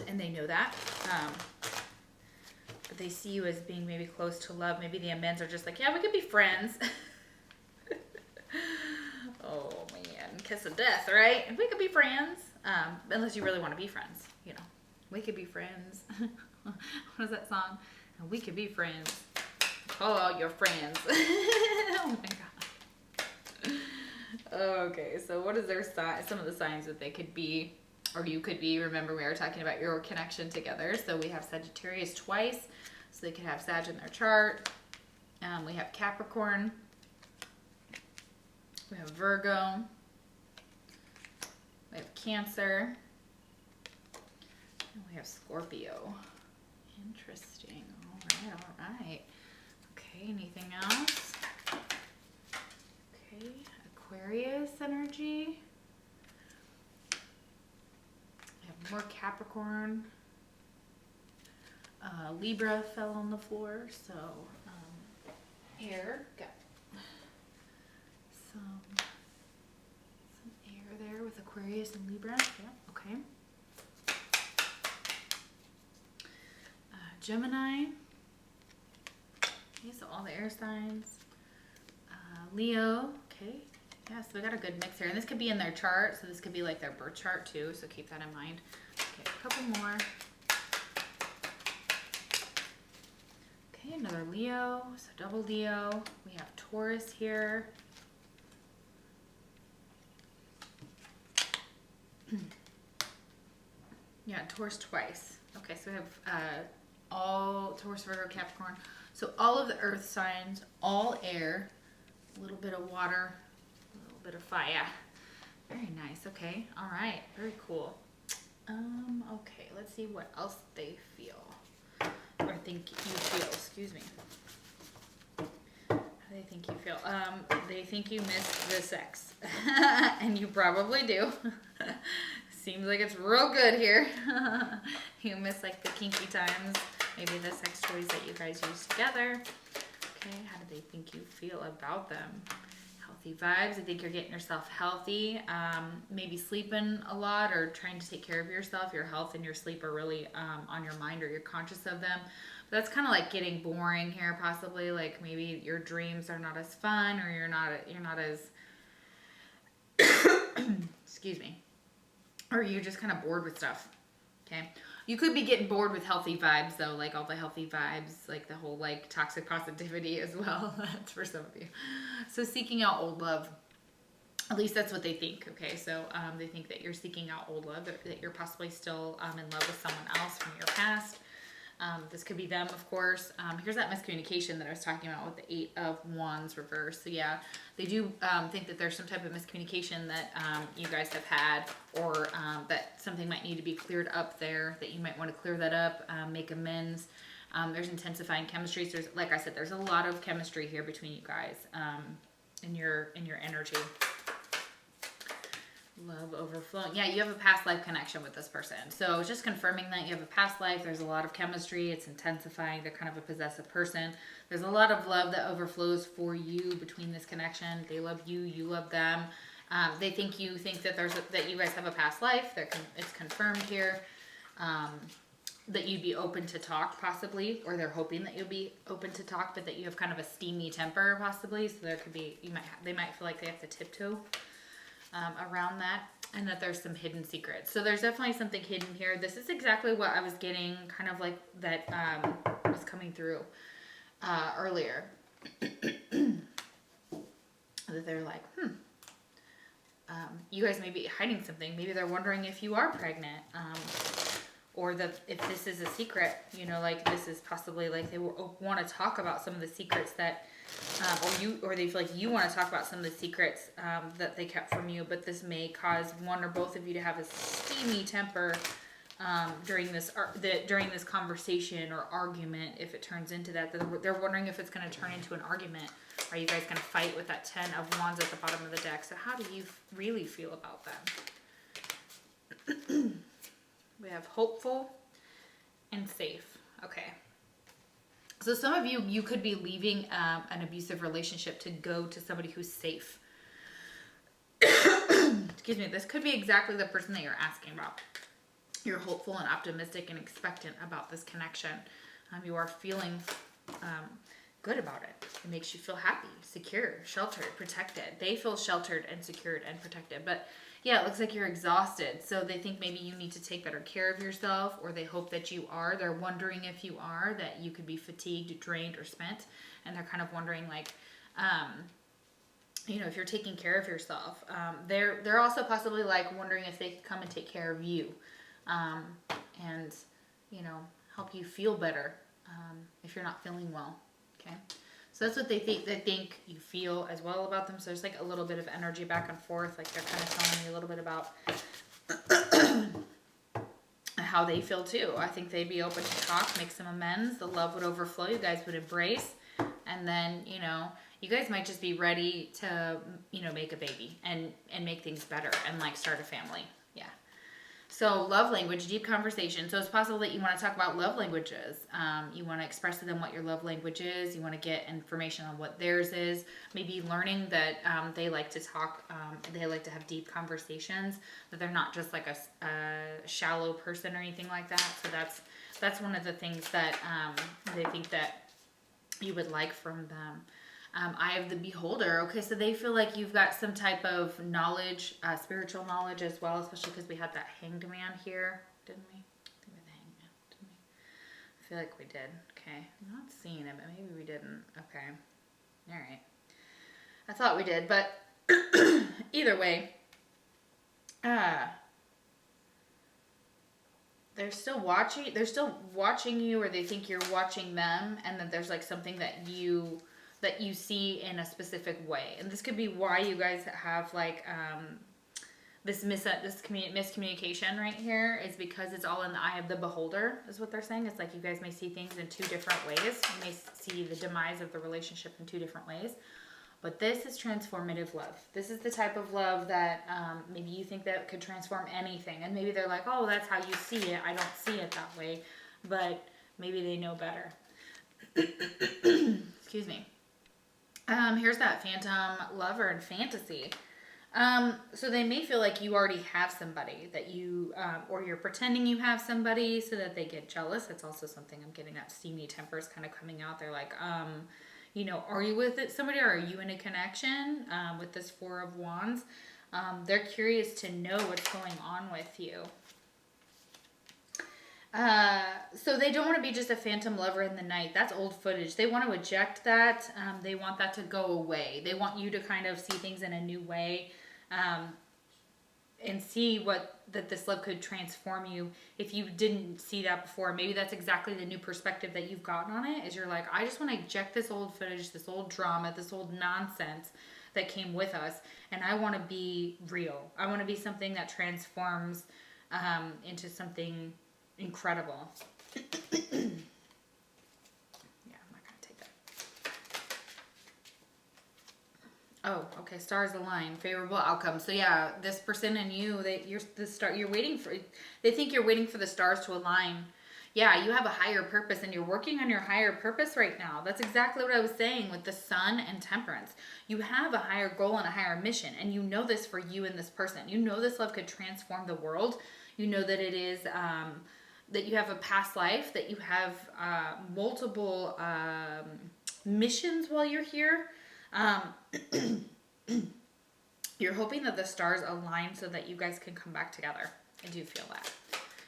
and they know that. But they see you as being maybe close to love. Maybe the amends are just like, yeah, we could be friends. Oh man, kiss of death, right? We could be friends. Unless you really want to be friends, you know. We could be friends. What is that song? We could be friends. Call all your friends. Oh my God. Okay, so what is their some of the signs that they could be, or you could be? Remember, we were talking about your connection together. So we have Sagittarius twice, so they could have Sag in their chart. We have Capricorn. We have Virgo. We have Cancer. And we have Scorpio. Interesting. All right. Okay, anything else? Okay, Aquarius energy. We have more Capricorn. Libra fell on the floor, so air. Got some air there with Aquarius and Libra. Yeah, okay. Gemini. Okay, so all the air signs. Leo. Okay. Yeah, so we got a good mix here. And this could be in their chart, so this could be like their birth chart too, so keep that in mind. Okay, a couple more. Okay, another Leo, so double Leo. We have Taurus here. Yeah, Taurus twice. Okay, so we have all Taurus, Virgo, Capricorn. So all of the earth signs, all air, a little bit of water, a little bit of fire. Very nice. Okay. All right. Very cool. Okay, let's see what else they feel. Or think you feel, excuse me. How do they think you feel? They think you miss the sex. And you probably do. Seems like it's real good here. You miss like the kinky times, maybe the sex toys that you guys use together. Okay, how do they think you feel about them? Healthy vibes. I think you're getting yourself healthy. Maybe sleeping a lot or trying to take care of yourself. Your health and your sleep are really on your mind, or you're conscious of them. But that's kind of like getting boring here, possibly. Like maybe your dreams are not as fun, or you're not as excuse me. Or you're just kind of bored with stuff, okay? You could be getting bored with healthy vibes, though, like all the healthy vibes, like the whole, like, toxic positivity as well. That's for some of you. So seeking out old love, at least that's what they think, okay? So they think that you're seeking out old love, that you're possibly still in love with someone else from your past. This could be them, of course. Here's that miscommunication that I was talking about with the 8 of Wands reverse. So yeah, they do think that there's some type of miscommunication that you guys have had, or that something might need to be cleared up there, that you might want to clear that up, make amends. There's intensifying chemistry. So there's, like I said, there's a lot of chemistry here between you guys in your energy. Love overflowing. Yeah, you have a past life connection with this person. So it's just confirming that you have a past life. There's a lot of chemistry. It's intensifying. They're kind of a possessive person. There's a lot of love that overflows for you between this connection. They love you. You love them. They think you think that that you guys have a past life. It's confirmed here. that you'd be open to talk possibly, or they're hoping that you'll be open to talk, but that you have kind of a steamy temper possibly. So there could be, they might feel like they have to tiptoe around that, and that there's some hidden secrets. So there's definitely something hidden here. This is exactly what I was getting, kind of like that was coming through earlier. That they're like, you guys may be hiding something. Maybe they're wondering if you are pregnant, or that if this is a secret, you know, like this is possibly like they want to talk about some of the secrets that, or they feel like you want to talk about some of the secrets that they kept from you. But this may cause one or both of you to have a steamy temper during this conversation or argument. If it turns into that, they're wondering if it's going to turn into an argument. Are you guys going to fight with that 10 of Wands at the bottom of the deck? So how do you really feel about them? We have hopeful and safe. Okay. So some of you could be leaving an abusive relationship to go to somebody who's safe. Excuse me. This could be exactly the person that you're asking about. You're hopeful and optimistic and expectant about this connection. You are feeling good about it. It makes you feel happy, secure, sheltered, protected. They feel sheltered and secured and protected. But yeah, it looks like you're exhausted. So they think maybe you need to take better care of yourself, or they hope that you are. They're wondering if you are, that you could be fatigued, drained, or spent. And they're kind of wondering like, you know, if you're taking care of yourself. They're also possibly like wondering if they could come and take care of you. And, you know, help you feel better if you're not feeling well. Okay, so that's what they think. They think you feel as well about them. So there's like a little bit of energy back and forth. Like they're kind of telling me a little bit about how they feel too. I think they'd be open to talk, make some amends. The love would overflow. You guys would embrace, and then you know you guys might just be ready to make a baby and make things better and like start a family. Yeah. So love language, deep conversation. So it's possible that you want to talk about love languages. You want to express to them what your love language is. You want to get information on what theirs is. Maybe learning that they like to talk, they like to have deep conversations, that they're not just like a shallow person or anything like that. So that's one of the things that they think that you would like from them. Eye of the Beholder. Okay, so they feel like you've got some type of knowledge, spiritual knowledge as well, especially because we had that Hanged Man here, didn't we? I think we had the Hanged Man, didn't we? I feel like we did. Okay, I'm not seeing it, but maybe we didn't. Okay, all right. I thought we did, but either way, they're still watching you, or they think you're watching them, and that there's like something that you see in a specific way. And this could be why you guys have like this miscommunication right here, is because it's all in the eye of the beholder, is what they're saying. It's like you guys may see things in two different ways. You may see the demise of the relationship in two different ways. But this is transformative love. This is the type of love that maybe you think that could transform anything. And maybe they're like, oh, that's how you see it. I don't see it that way. But maybe they know better. Excuse me. Here's that phantom lover and fantasy. So they may feel like you already have somebody that you, or you're pretending you have somebody so that they get jealous. That's also something I'm getting, that steamy tempers kind of coming out. They're like, are you with somebody, or are you in a connection with this Four of Wands? They're curious to know what's going on with you. So they don't want to be just a phantom lover in the night. That's old footage. They want to eject that. They want that to go away. They want you to kind of see things in a new way, and see that this love could transform you if you didn't see that before. Maybe that's exactly the new perspective that you've gotten on it, is you're like, I just want to eject this old footage, this old drama, this old nonsense that came with us, and I want to be real. I want to be something that transforms into something incredible. Yeah, I'm not gonna take that. Oh, okay. Stars align, favorable outcome. So yeah, this person and you, you're waiting for. They think you're waiting for the stars to align. Yeah, you have a higher purpose, and you're working on your higher purpose right now. That's exactly what I was saying with the Sun and Temperance. You have a higher goal and a higher mission, and you know this for you and this person. You know this love could transform the world. You know that it is. that you have a past life, that you have multiple missions while you're here. You're hoping that the stars align so that you guys can come back together. I do feel that.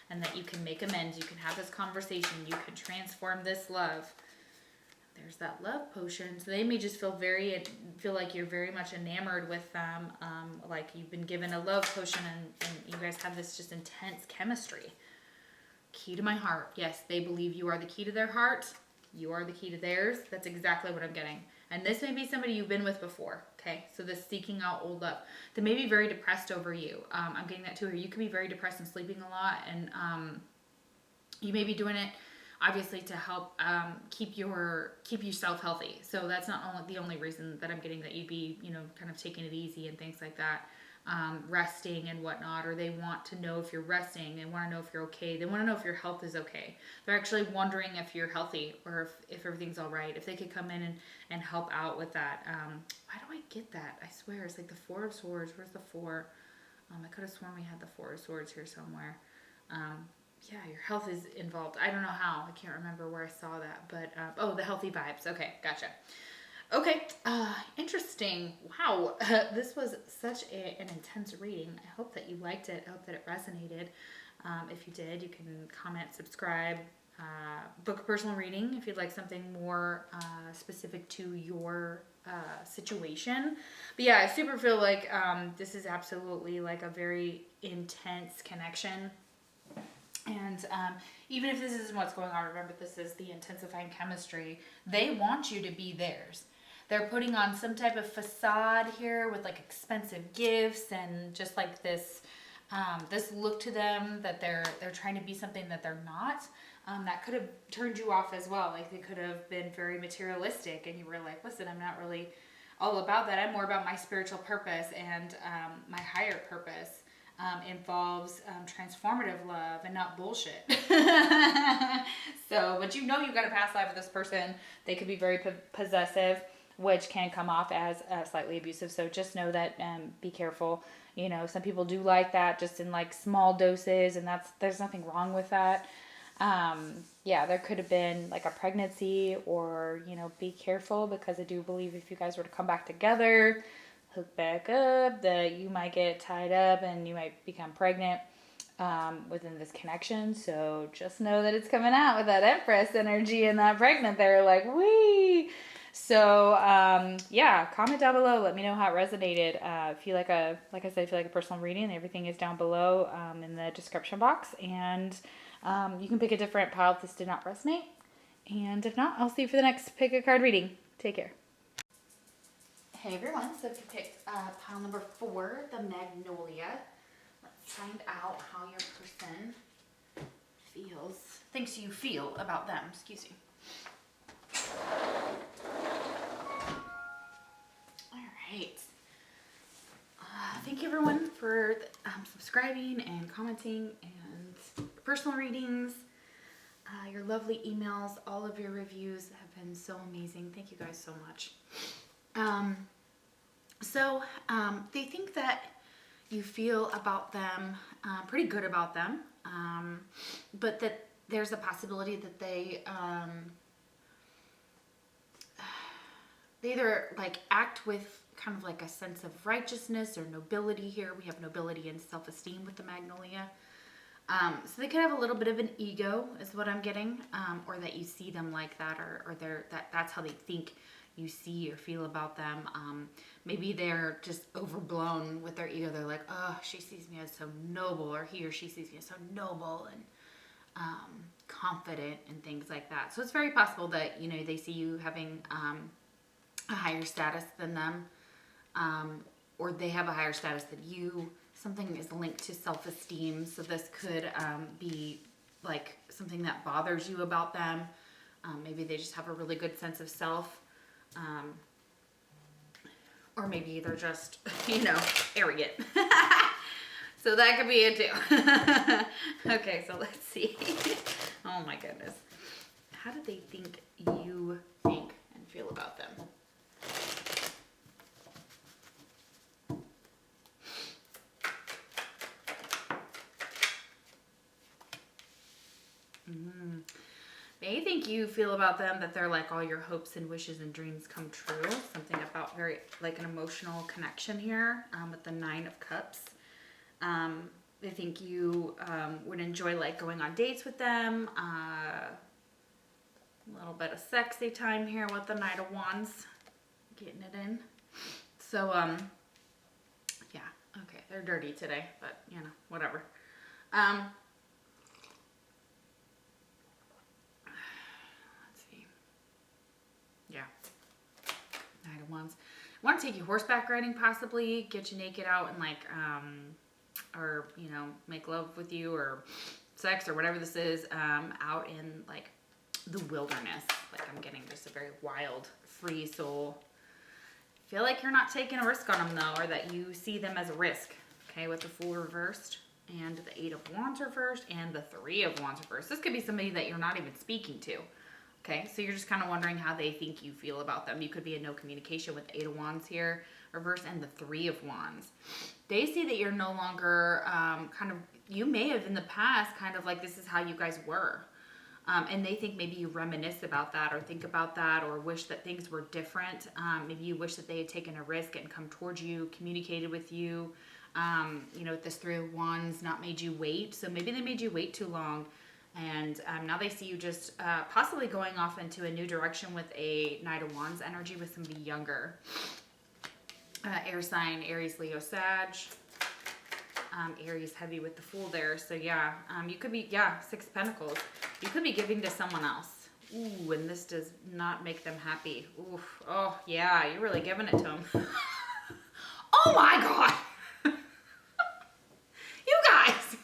And that you can make amends. You can have this conversation. You can transform this love. There's that love potion. So they may just feel like you're very much enamored with them. Like you've been given a love potion and you guys have this just intense chemistry. Key to my heart. Yes, they believe you are the key to their heart. You are the key to theirs. That's exactly what I'm getting. And this may be somebody you've been with before. Okay, so this seeking out old love. They may be very depressed over you. I'm getting that too. You could be very depressed and sleeping a lot. And you may be doing it obviously to help keep yourself healthy. So that's not the only reason that I'm getting that you'd be, kind of taking it easy and things like that. Resting and whatnot, or they want to know if you're resting. They want to know if you're okay. They want to know if your health is okay. They're actually wondering if you're healthy or if everything's all right. If they could come in and help out with that. Why do I get that? I swear it's like the Four of Swords. Where's the Four? I could have sworn we had the Four of Swords here somewhere. Yeah, your health is involved. I don't know how. I can't remember where I saw that. But, the healthy vibes. Okay, gotcha. Okay, interesting. Wow, this was such an intense reading. I hope that you liked it. I hope that it resonated. If you did, you can comment, subscribe, book a personal reading if you'd like something more specific to your situation. But yeah, I super feel like this is absolutely like a very intense connection. And even if this isn't what's going on, remember this is the intensifying chemistry. They want you to be theirs. They're putting on some type of facade here with like expensive gifts and just like this this look to them that they're trying to be something that they're not. That could have turned you off as well. Like they could have been very materialistic and you were like, listen, I'm not really all about that. I'm more about my spiritual purpose and my higher purpose. Involves transformative love and not bullshit. But you got a past life with this person. They could be very possessive, which can come off as slightly abusive. So just know that, be careful. Some people do like that just in like small doses, and there's nothing wrong with that. There could have been like a pregnancy or, be careful because I do believe if you guys were to come back together, hook back up, that you might get tied up and you might become pregnant within this connection. So just know that it's coming out with that Empress energy and that pregnant there, like, wee. So, comment down below. Let me know how it resonated. If you like a personal reading, everything is down below in the description box. And you can pick a different pile if this did not resonate. And if not, I'll see you for the next pick a card reading. Take care. Hey everyone, so if you picked pile number 4, the Magnolia, let's find out how your person thinks you feel about them, excuse me. Alright, thank you everyone for subscribing and commenting and personal readings, your lovely emails, all of your reviews have been so amazing. Thank you guys so much. They think that you feel about them, pretty good about them, but that there's a possibility that they either like act with kind of like a sense of righteousness or nobility here. We have nobility and self-esteem with the Magnolia. So they could have a little bit of an ego is what I'm getting, or that you see them like that, or that's how they think you see or feel about them. Maybe they're just overblown with their ego. They're like, oh, she sees me as so noble, or he or she sees me as so noble and confident and things like that. So it's very possible that, they see you having a higher status than them, or they have a higher status than you. Something is linked to self-esteem. So this could be like something that bothers you about them. Maybe they just have a really good sense of self. Or maybe they're just, arrogant. So that could be it too. Okay, so let's see. Oh my goodness. How do they think you think and feel about them? They think you feel about them that they're like all your hopes and wishes and dreams come true. Something about very like an emotional connection here with the 9 of Cups. They think you would enjoy like going on dates with them. A little bit of sexy time here with the Knight of Wands. Getting it in. So, yeah. Okay, they're dirty today, but you know, whatever. Yeah. Knight of Wands. I want to take you horseback riding, possibly. Get you naked out and like, or, you know, make love with you or sex or whatever this is, out in like the wilderness. Like I'm getting just a very wild, free soul. Feel like you're not taking a risk on them though, or that you see them as a risk. Okay, with the Fool reversed and the 8 of Wands reversed and the 3 of Wands reversed. This could be somebody that you're not even speaking to. Okay, so you're just kind of wondering how they think you feel about them. You could be in no communication with the 8 of Wands here, reverse, and the 3 of Wands. They see that you're no longer kind of, you may have in the past kind of like this is how you guys were. And they think maybe you reminisce about that or think about that or wish that things were different. Maybe you wish that they had taken a risk and come towards you, communicated with you. You know, with this 3 of Wands, not made you wait. So maybe they made you wait too long. And now they see you just possibly going off into a new direction with a Knight of Wands energy with somebody younger. Air sign, Aries, Leo, Sag. Aries heavy with the Fool there. So yeah, you could be, 6 of Pentacles. You could be giving to someone else. Ooh, and this does not make them happy. Ooh, oh yeah, you're really giving it to them. Oh my God. You guys.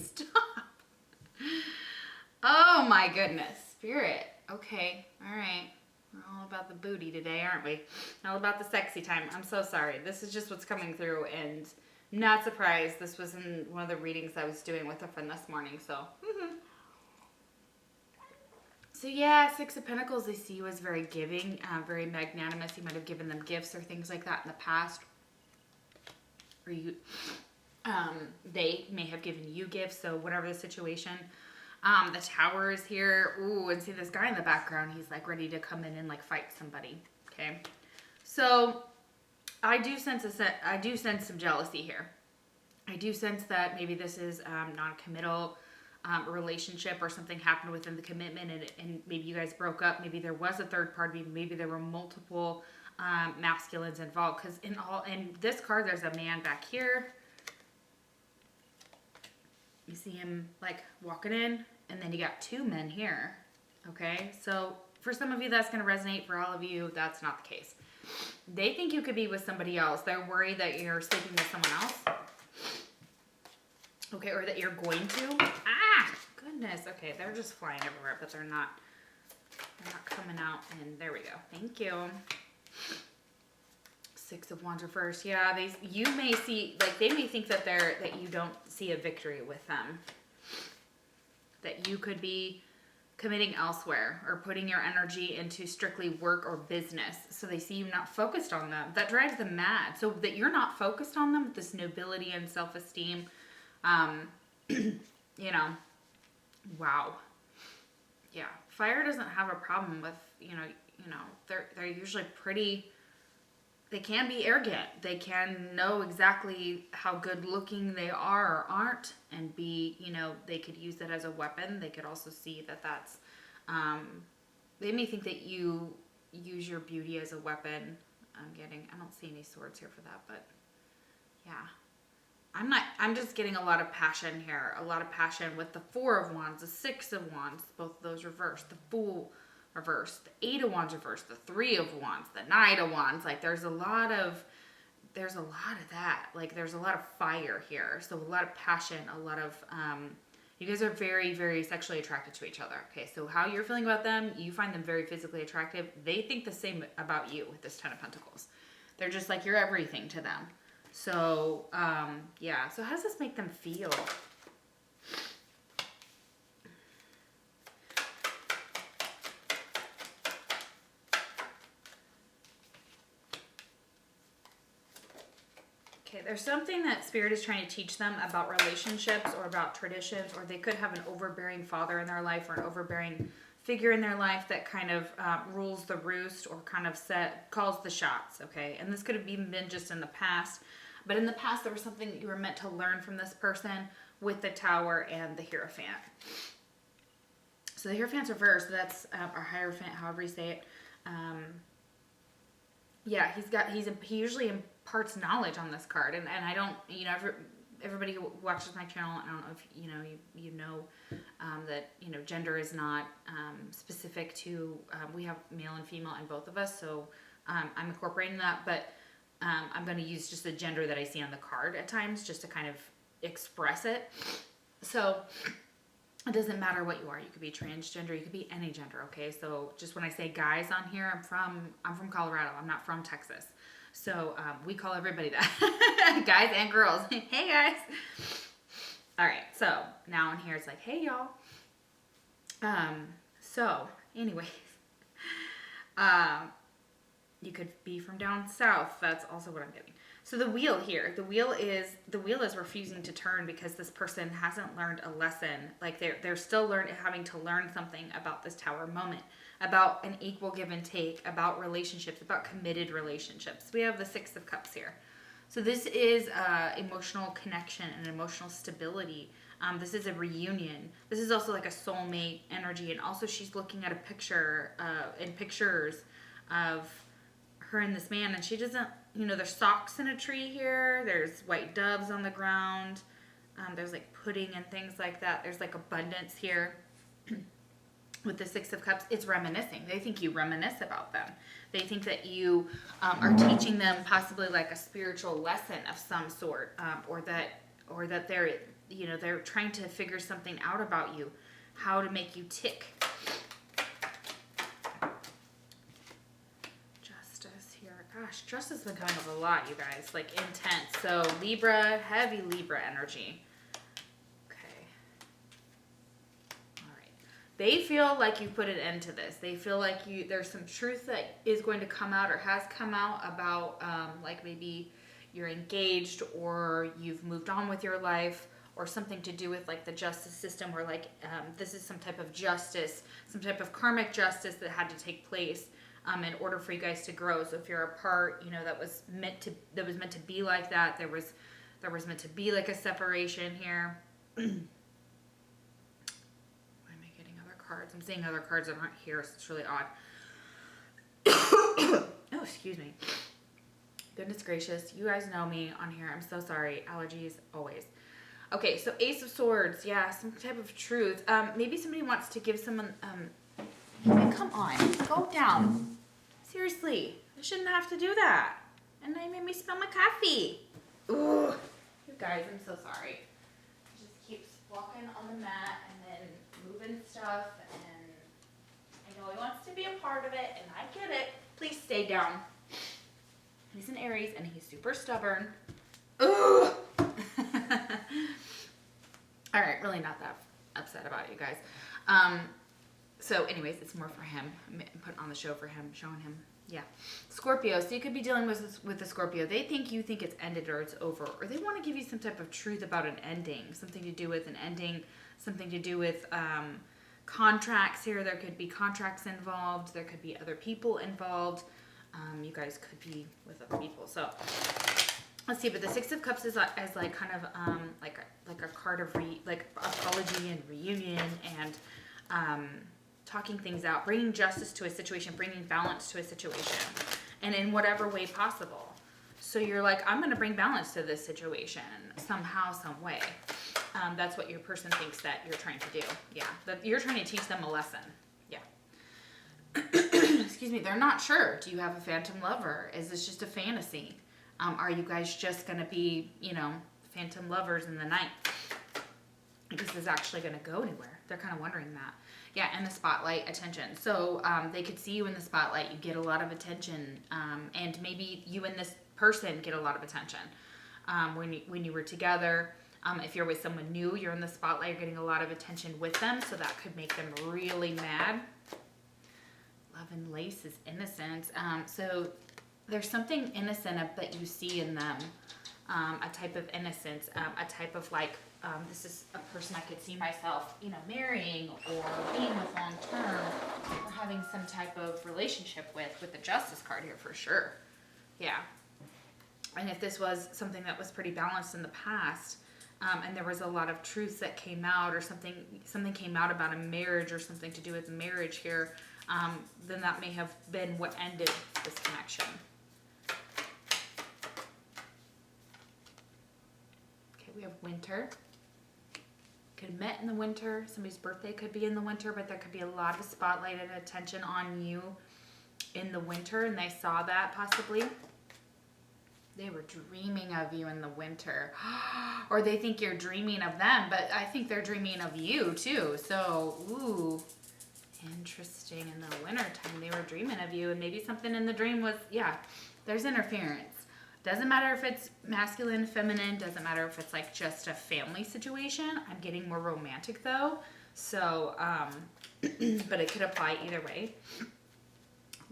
Stop. Oh my goodness. Spirit. Okay. All right. We're all about the booty today, aren't we? All about the sexy time. I'm so sorry. This is just what's coming through, and not surprised. This was in one of the readings I was doing with a friend this morning, so. So yeah, 6 of Pentacles, they see you as very giving, very magnanimous. You might have given them gifts or things like that in the past. Or you, they may have given you gifts, so whatever the situation. The Tower is here. Ooh, and see this guy in the background, he's like ready to come in and like fight somebody. Okay. So I do sense some jealousy here. I do sense that maybe this is non-committal relationship or something happened within the commitment and maybe you guys broke up. Maybe there was a third party. Maybe there were multiple masculines involved. Because in this card, there's a man back here. You see him like walking in, and then you got 2 men here. Okay, so for some of you that's going to resonate. For all of you, that's not the case. They think you could be with somebody else. They're worried that you're sleeping with someone else. Okay, or that you're going to. Ah, goodness. Okay, they're just flying everywhere, but they're not coming out. And there we go. Thank you. 6 of Wands reversed. Yeah, you may see, like they may think that you don't see a victory with them. That you could be committing elsewhere or putting your energy into strictly work or business. So they see you not focused on them. That drives them mad. So that you're not focused on them with this nobility and self-esteem. You know, wow. Yeah. Fire doesn't have a problem with, you know, they're usually pretty. They can be arrogant. They can know exactly how good looking they are or aren't and be, you know, they could use that as a weapon. They could also see that that's, they may think that you use your beauty as a weapon. I don't see any swords here for that, but yeah. I'm just getting a lot of passion here. A lot of passion with the 4 of Wands, the 6 of Wands, both of those reversed, the Fool reversed, the 8 of Wands reversed, the 3 of Wands, the Knight of Wands. Like there's a lot of that. Like there's a lot of fire here. So a lot of passion, a lot of, you guys are very, very sexually attracted to each other. Okay. So how you're feeling about them, you find them very physically attractive. They think the same about you with this 10 of Pentacles. They're just like, you're everything to them. So, yeah. So how does this make them feel? Okay, there's something that Spirit is trying to teach them about relationships or about traditions, or they could have an overbearing father in their life or an overbearing figure in their life that kind of rules the roost or kind of calls the shots, okay? And this could have even been just in the past, but in the past there was something that you were meant to learn from this person with the Tower and the Hierophant. So the Hierophant's reversed, so that's our Hierophant, however you say it. Yeah, he usually imparts knowledge on this card, and I don't, you know, everybody who watches my channel, I don't know if you know that, you know, gender is not specific to, we have male and female in both of us, so I'm incorporating that, but I'm going to use just the gender that I see on the card at times just to kind of express it. So it doesn't matter what you are. You could be transgender, you could be any gender, okay? So just when I say guys on here, I'm from Colorado. I'm not from Texas. So we call everybody that. Guys and girls. Hey guys. All right. So now in here it's like, hey y'all. So anyways, you could be from down south. That's also what I'm getting. So the wheel here, the wheel is refusing to turn because this person hasn't learned a lesson. Like they're still having to learn something about this Tower moment, about an equal give and take, about relationships, about committed relationships. We have the Six of Cups here. So this is emotional connection and emotional stability. This is a reunion. This is also like a soulmate energy. And also she's looking at a picture, pictures of her and this man, and she doesn't, you know, there's socks in a tree here, there's white doves on the ground, there's like pudding and things like that, there's like abundance here. With the Six of Cups, it's reminiscing. They think you reminisce about them. They think that you are teaching them possibly like a spiritual lesson of some sort, or that they're, you know, they're trying to figure something out about you, how to make you tick. Gosh, trust has been coming up a lot, you guys. Like intense. So Libra, heavy Libra energy. Okay. All right. They feel like you put an end to this. They feel like there's some truth that is going to come out or has come out about like maybe you're engaged or you've moved on with your life, or something to do with like the justice system, or like this is some type of justice, some type of karmic justice that had to take place. In order for you guys to grow. So if you're apart, you know, that was meant to be like that. There was meant to be like a separation here. Why am I getting other cards? I'm seeing other cards that aren't here, so it's really odd. Oh, excuse me. Goodness gracious. You guys know me on here. I'm so sorry. Allergies, always. Okay, so Ace of Swords. Yeah, some type of truth. Maybe somebody wants to give someone... come on. Go down. Seriously, I shouldn't have to do that. And they made me spill my coffee. Ooh, you guys, I'm so sorry. He just keeps walking on the mat and then moving stuff, and I know he wants to be a part of it, and I get it. Please stay down. He's an Aries, and he's super stubborn. Ooh. All right, really not that upset about it, you guys. So anyways, it's more for him. I'm putting on the show for him, showing him. Yeah. Scorpio. So you could be dealing with the Scorpio. They think you think it's ended or it's over. Or they want to give you some type of truth about an ending. Something to do with an ending. Something to do with contracts here. There could be contracts involved. There could be other people involved. You guys could be with other people. So let's see. But the Six of Cups is as like kind of like a card of apology and reunion and talking things out, bringing justice to a situation, bringing balance to a situation, and in whatever way possible. So you're like, I'm going to bring balance to this situation somehow, some way. That's what your person thinks that you're trying to do. Yeah, that you're trying to teach them a lesson. Yeah. Excuse me. They're not sure. Do you have a phantom lover? Is this just a fantasy? Are you guys just going to be, you know, phantom lovers in the night? Is this actually going to go anywhere? They're kind of wondering that. Yeah, and the spotlight, attention. So they could see you in the spotlight. You get a lot of attention, and maybe you and this person get a lot of attention when you were together. If you're with someone new, you're in the spotlight. You're getting a lot of attention with them, so that could make them really mad. Love and lace is innocent. So there's something innocent that you see in them. a type of innocence, a type of like, this is a person I could see myself, you know, marrying or being with long term or having some type of relationship with the Justice card here for sure. Yeah. And if this was something that was pretty balanced in the past, and there was a lot of truths that came out, or something came out about a marriage or something to do with marriage here, then that may have been what ended this connection. Okay, we have winter. Could have met in the winter. Somebody's birthday could be in the winter, but there could be a lot of spotlight and attention on you in the winter, and they saw that possibly. They were dreaming of you in the winter. Or they think you're dreaming of them, but I think they're dreaming of you too. So, ooh, interesting. In the wintertime, they were dreaming of you, and maybe something in the dream was, yeah, there's interference. Doesn't matter if it's masculine, feminine, doesn't matter if it's like just a family situation. I'm getting more romantic though. So, but it could apply either way.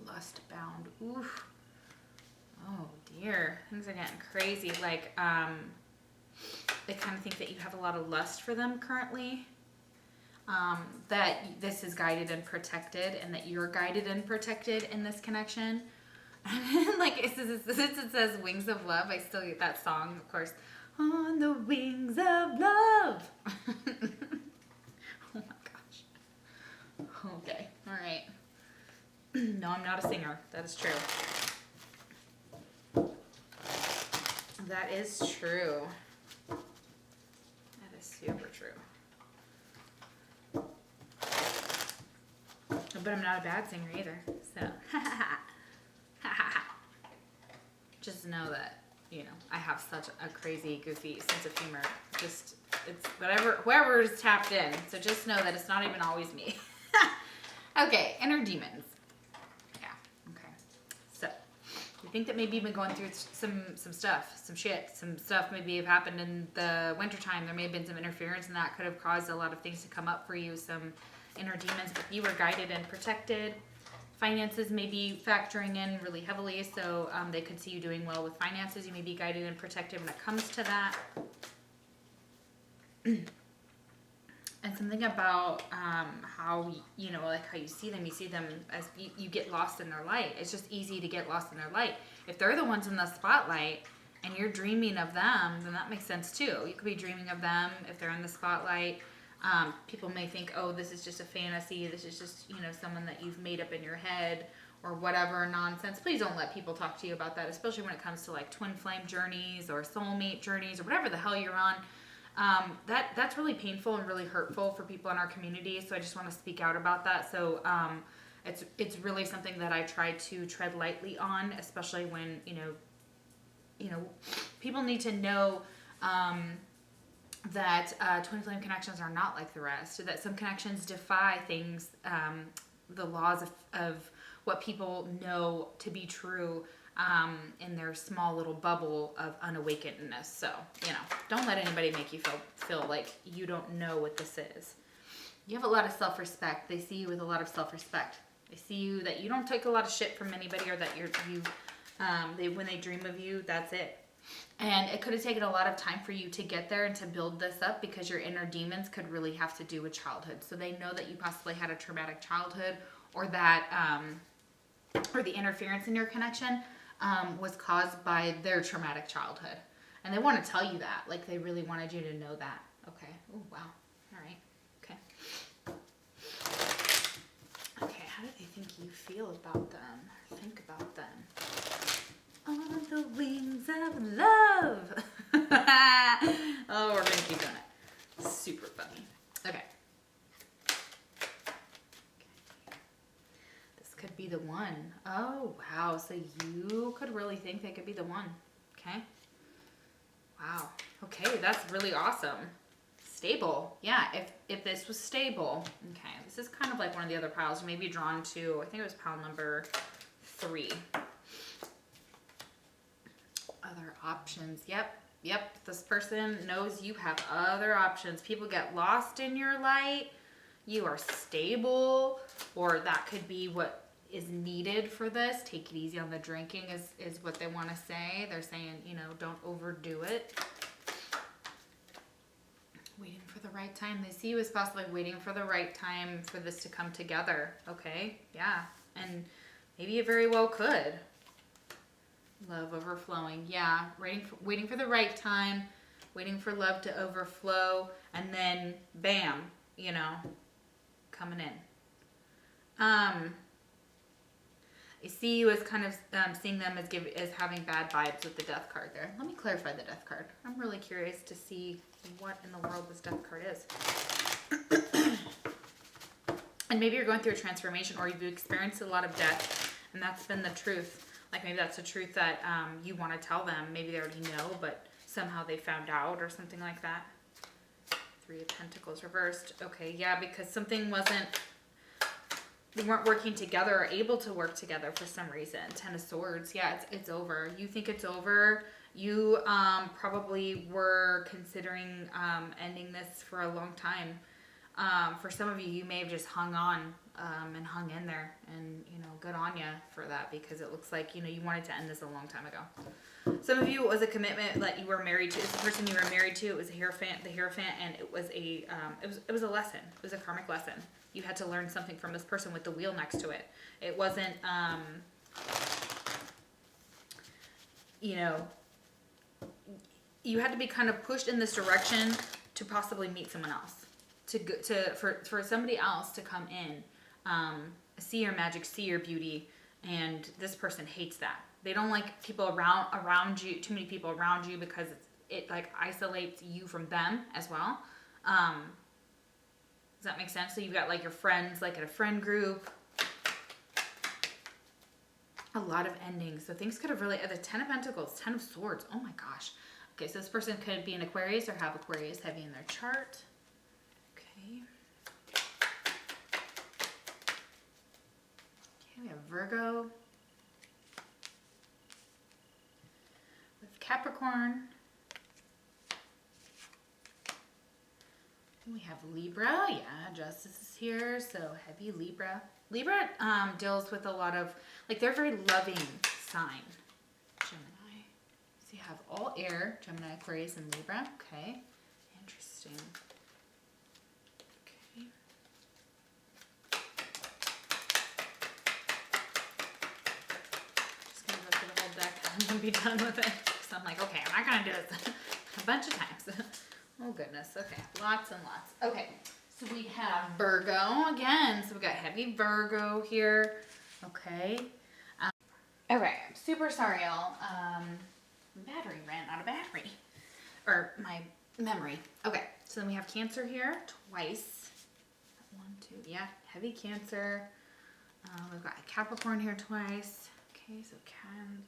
Lust bound. Oof. Oh dear, things are getting crazy. Like, they kind of think that you have a lot of lust for them currently. That this is guided and protected, and that you're guided and protected in this connection. Like it says Wings of Love. I still get that song, of course. On the wings of love. Oh my gosh. Okay, all right. No, I'm not a singer. That is true. That is true. That is super true. But I'm not a bad singer either. So, just know that, you know, I have such a crazy, goofy sense of humor. Just, it's whoever is tapped in. So just know that it's not even always me. Okay, inner demons. Yeah, okay. So, you think that maybe you've been going through some stuff, some stuff maybe have happened in the wintertime. There may have been some interference, and that could have caused a lot of things to come up for you, some inner demons, but you were guided and protected. Finances may be factoring in really heavily, so they could see you doing well with finances. You may be guided and protected when it comes to that. And something about how, you know, like how you see them as you get lost in their light. It's just easy to get lost in their light. If they're the ones in the spotlight and you're dreaming of them, then that makes sense too. You could be dreaming of them if they're in the spotlight. People may think, oh, this is just a fantasy. This is just, you know, someone that you've made up in your head or whatever nonsense. Please don't let people talk to you about that, especially when it comes to like twin flame journeys or soulmate journeys or whatever the hell you're on. That's really painful and really hurtful for people in our community. So I just want to speak out about that. So, it's really something that I try to tread lightly on, especially when, you know, people need to know, that twin flame connections are not like the rest, that some connections defy things, the laws of what people know to be true in their small little bubble of unawakenedness. So, you know, don't let anybody make you feel like you don't know what this is. You have a lot of self-respect. They see you with a lot of self-respect. They see you that you don't take a lot of shit from anybody, or that when they dream of you, that's it. And it could have taken a lot of time for you to get there and to build this up, because your inner demons could really have to do with childhood. So they know that you possibly had a traumatic childhood, or that, or the interference in your connection was caused by their traumatic childhood. And they want to tell you that. Like, they really wanted you to know that. Okay. Oh, wow. All right. Okay. Okay, how do they think you feel about them? Or think about them? On the wings of love. Oh, we're going to keep doing it. Super funny. Okay. This could be the one. Oh, wow. So you could really think they could be the one. Okay. Wow. Okay, that's really awesome. Stable. Yeah, if this was stable. Okay, this is kind of like one of the other piles. You may be drawn to, I think it was pile number 3. Other options. Yep. This person knows you have other options. People get lost in your light. You are stable, or that could be what is needed for this. Take it easy on the drinking is what they want to say. They're saying, you know, don't overdo it. Waiting for the right time. They see you as possibly waiting for the right time for this to come together. Okay, yeah. And maybe it very well could. Love overflowing. Yeah, waiting for the right time, waiting for love to overflow, and then bam, you know, coming in. I see you as kind of seeing them as having bad vibes with the Death card there. Let me clarify the Death card. I'm really curious to see what in the world this Death card is. And maybe you're going through a transformation, or you've experienced a lot of death, and that's been the truth. Like maybe that's the truth that you want to tell them. Maybe they already know, but somehow they found out or something like that. Three of Pentacles reversed. Okay, yeah, because something wasn't, they weren't working together or able to work together for some reason. Ten of Swords. Yeah, it's over. You think it's over. You probably were considering ending this for a long time. For some of you, you may have just hung on and hung in there, and you know, good on you for that, because it looks like, you know, you wanted to end this a long time ago. Some of you, it was a commitment that you were married to. It's the person you were married to. It was the Hierophant, and it was a a lesson. It was a karmic lesson. You had to learn something from this person with the wheel next to it. It wasn't, you know, you had to be kind of pushed in this direction to possibly meet someone else, for somebody else to come in, see your magic, see your beauty, and this person hates that. They don't like people around you, too many people around you, because it like isolates you from them as well. Does that make sense? So you've got like your friends, like in a friend group. A lot of endings. So things could have really, the Ten of Pentacles, Ten of Swords. Oh my gosh. Okay, so this person could be an Aquarius or have Aquarius heavy in their chart. Okay. Okay, we have Virgo. With Capricorn. We have Libra. Yeah, Justice is here. So heavy Libra. Libra deals with a lot of, like, they're a very loving sign. Gemini. So you have all air, Gemini, Aquarius, and Libra. Okay. Interesting. Okay. Just going to go through the whole deck. I'm going to be done with it. So I'm like, okay, I'm not going to do this a bunch of times. Oh, goodness. Okay. Lots and lots. Okay. So we have Virgo again. So we got heavy Virgo here. Okay. Okay. I'm super sorry, y'all. My battery ran out of battery. Or my memory. Okay. So then we have Cancer here twice. 1, 2. Yeah. Heavy Cancer. We've got Capricorn here twice. Okay. So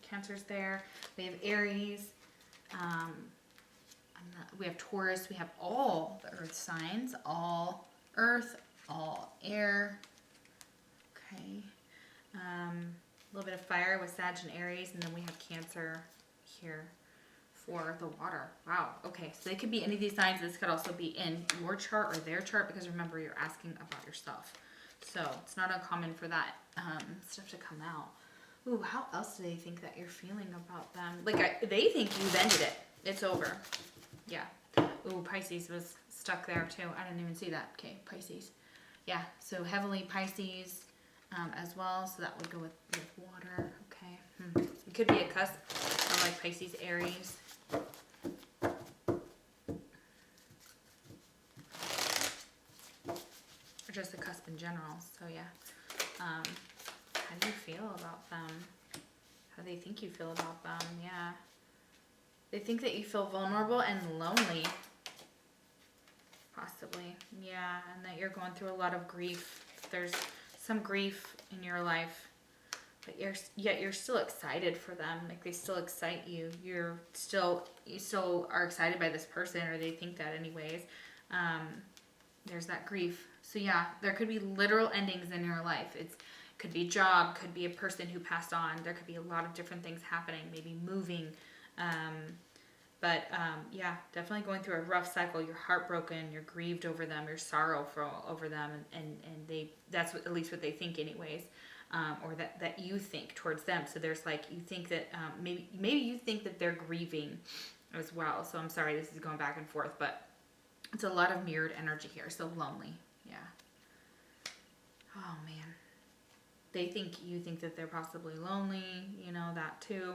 Cancer's there. We have Aries. We have Taurus. We have all the earth signs, all earth, all air. Okay. A little bit of fire with Sag and Aries, and then we have Cancer here for the water. Wow. Okay. So they could be any of these signs. This could also be in your chart or their chart, because remember, you're asking about yourself. So it's not uncommon for that stuff to come out. Ooh, how else do they think that you're feeling about them? Like, they think you've ended it. It's over. Yeah. Ooh, Pisces was stuck there too. I didn't even see that. Okay, Pisces. Yeah, so heavily Pisces as well. So that would go with water. Okay. It could be a cusp of like Pisces, Aries. Or just a cusp in general. So yeah. How do you feel about them? How do they think you feel about them? Yeah. They think that you feel vulnerable and lonely. Possibly. Yeah, and that you're going through a lot of grief. There's some grief in your life, but yet you're still excited for them. Like, they still excite you. You still are excited by this person, or they think that anyways. There's that grief. So yeah, there could be literal endings in your life. Could be a job, could be a person who passed on. There could be a lot of different things happening, maybe moving. Yeah, definitely going through a rough cycle. You're heartbroken, you're grieved over them, you're sorrowful over them, and that's at least what they think anyways. or that you think towards them. So there's like, you think that maybe you think that they're grieving as well. So I'm sorry, this is going back and forth, but it's a lot of mirrored energy here. So lonely. Yeah. Oh man. You think that they're possibly lonely, you know, that too.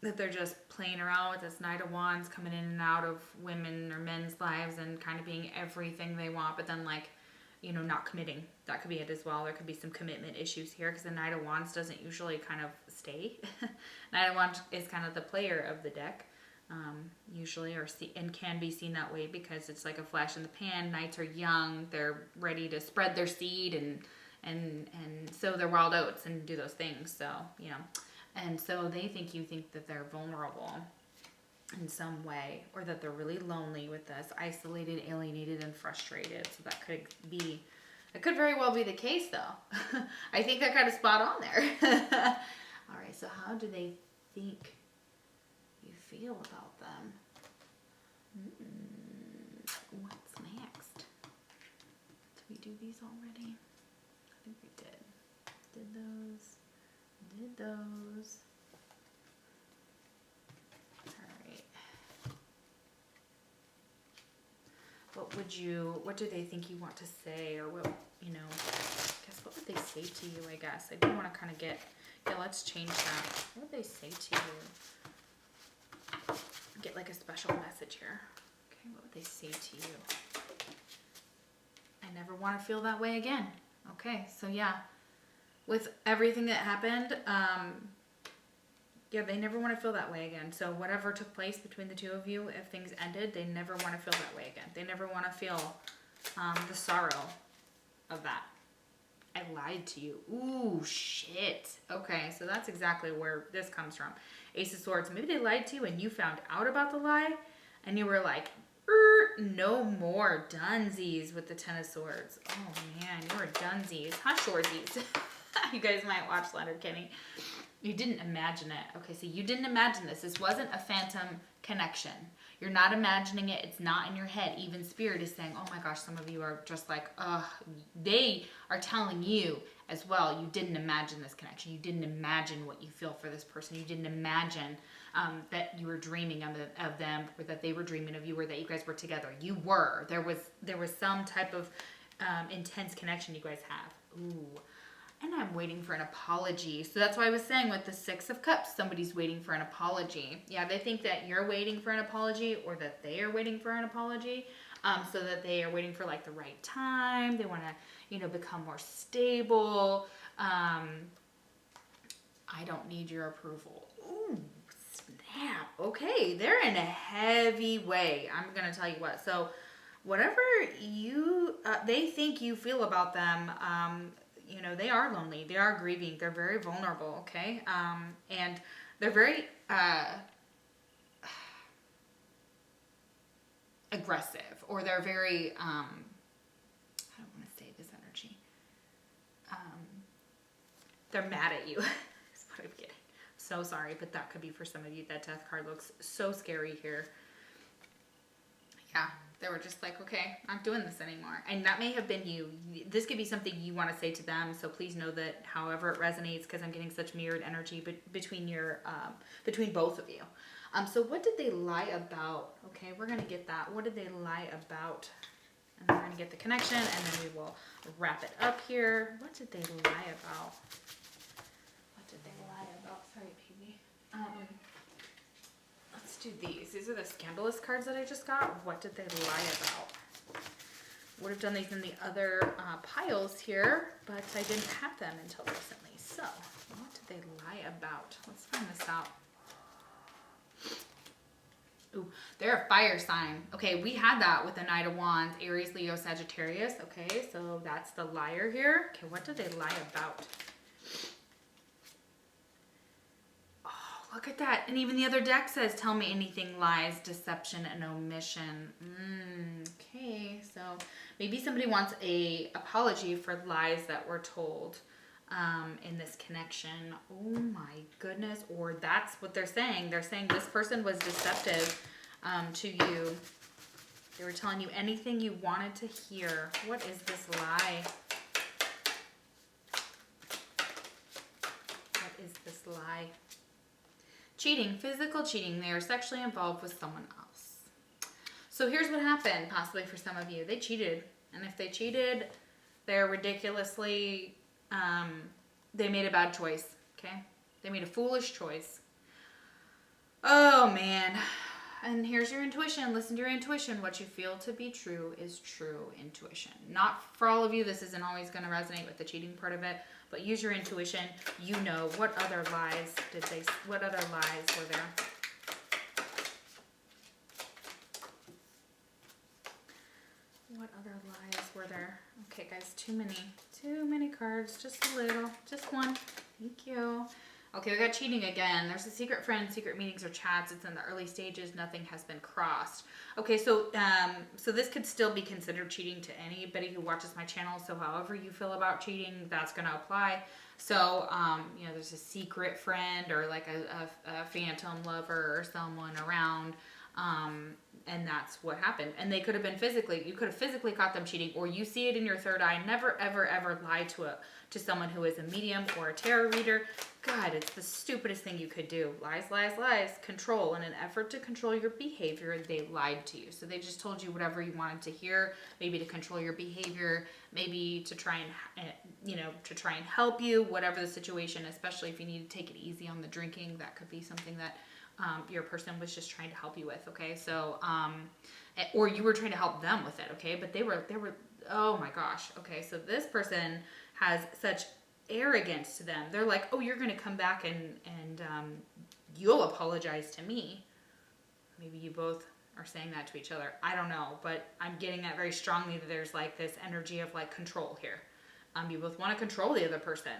That they're just playing around with this Knight of Wands, coming in and out of women or men's lives and kind of being everything they want, but then like, you know, not committing. That could be it as well. There could be some commitment issues here because the Knight of Wands doesn't usually kind of stay. Knight of Wands is kind of the player of the deck, usually, and can be seen that way because it's like a flash in the pan. Knights are young. They're ready to spread their seed and sow their wild oats and do those things. So, you know, and so you think that they're vulnerable in some way, or that they're really lonely with this, isolated, alienated, and frustrated. So that could very well be the case though. I think they're kind of spot on there. All right, so how do they think you feel about them? What's next? Did we do these already? I think we did. Did those. What do they think you want to say, or what, you know, I guess what would they say to you, I guess. I do want to kind of let's change that. What would they say to you? Get like a special message here. Okay, what would they say to you? I never want to feel that way again. Okay, so yeah, with everything that happened, yeah, they never want to feel that way again. So whatever took place between the two of you, if things ended, they never want to feel that way again. They never want to feel the sorrow of that. I lied to you. Ooh, shit. Okay, so that's exactly where this comes from. Ace of Swords. Maybe they lied to you and you found out about the lie and you were like, no more dunsies with the Ten of Swords. Oh man, you were dunsies. Huh, shortsies. You guys might watch Letterkenny. You didn't imagine it. Okay, so you didn't imagine this. This wasn't a phantom connection. You're not imagining it. It's not in your head. Even Spirit is saying, oh my gosh, some of you are just like, they are telling you as well, you didn't imagine this connection. You didn't imagine what you feel for this person. You didn't imagine that you were dreaming of them, or that they were dreaming of you, or that you guys were together. You were. There was some type of intense connection you guys have. Ooh. And I'm waiting for an apology. So that's why I was saying with the Six of Cups, somebody's waiting for an apology. Yeah, they think that you're waiting for an apology, or that they are waiting for an apology. So that they are waiting for like the right time. They want to, you know, become more stable. I don't need your approval. Ooh, snap. Okay, they're in a heavy way. I'm going to tell you what. So whatever they think you feel about them, you know, they are lonely. They are grieving. They're very vulnerable, okay? And they're very aggressive, or they're very, I don't want to say this energy. They're mad at you. That's what I'm getting. So sorry, but that could be for some of you. That death card looks so scary here. Yeah. They were just like, okay, I'm not doing this anymore. And that may have been you. This could be something you want to say to them. So please know that however it resonates, because I'm getting such mirrored energy between both of you. So what did they lie about? Okay, we're going to get that. What did they lie about? And we're going to get the connection, and then we will wrap it up here. What did they lie about? What did they lie about? Sorry, baby. Let's do these. These are the scandalous cards that I just got. What did they lie about? Would have done these in the other piles here, but I didn't have them until recently. So, what did they lie about? Let's find this out. Ooh, they're a fire sign. Okay, we had that with the Knight of Wands, Aries, Leo, Sagittarius. Okay, so that's the liar here. Okay, what did they lie about? Look at that. And even the other deck says, tell me anything, lies, deception, and omission. Okay, so maybe somebody wants a apology for lies that were told in this connection. Oh my goodness. Or that's what they're saying. They're saying this person was deceptive to you. They were telling you anything you wanted to hear. What is this lie? biggest lie. Cheating, physical cheating. They are sexually involved with someone else. So here's what happened, possibly for some of you. They cheated. And if they cheated, they're ridiculously, they made a bad choice, okay? They made a foolish choice. Oh, man. And here's your intuition. Listen to your intuition. What you feel to be true is true intuition. Not for all of you. This isn't always going to resonate with the cheating part of it. But use your intuition. You know what other lies what other lies were there? What other lies were there? Okay, guys, too many cards. Just a little. Just one. Thank you. Okay, we got cheating again. There's a secret friend, secret meetings or chats. It's in the early stages. Nothing has been crossed. Okay, so this could still be considered cheating to anybody who watches my channel. So however you feel about cheating, that's going to apply. So, you know, there's a secret friend or like a phantom lover or someone around. And that's what happened. And they could have been you could have physically caught them cheating, or you see it in your third eye. Never, ever, ever lie to someone who is a medium or a tarot reader. God, it's the stupidest thing you could do. Lies, lies, lies. Control. In an effort to control your behavior, they lied to you. So they just told you whatever you wanted to hear, maybe to control your behavior, maybe to try and help you, whatever the situation, especially if you need to take it easy on the drinking. That could be something that your person was just trying to help you with, okay? So, or you were trying to help them with it, okay? But they were, oh my gosh, okay? So this person has such arrogance to them. They're like, oh, you're going to come back and you'll apologize to me. Maybe you both are saying that to each other. I don't know, but I'm getting that very strongly that there's like this energy of like control here. You both want to control the other person.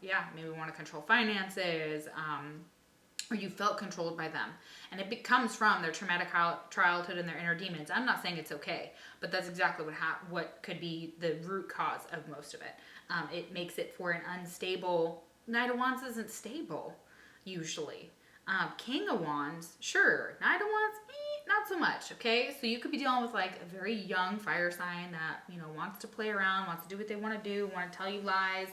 Yeah, maybe want to control finances, or you felt controlled by them. And it comes from their traumatic childhood and their inner demons. I'm not saying it's okay, but that's exactly what could be the root cause of most of it. It makes it for an unstable. Knight of Wands isn't stable, usually. King of Wands, sure. Knight of Wands, not so much, okay? So you could be dealing with like a very young fire sign that, you know, wants to play around, wants to do what they want to do, want to tell you lies,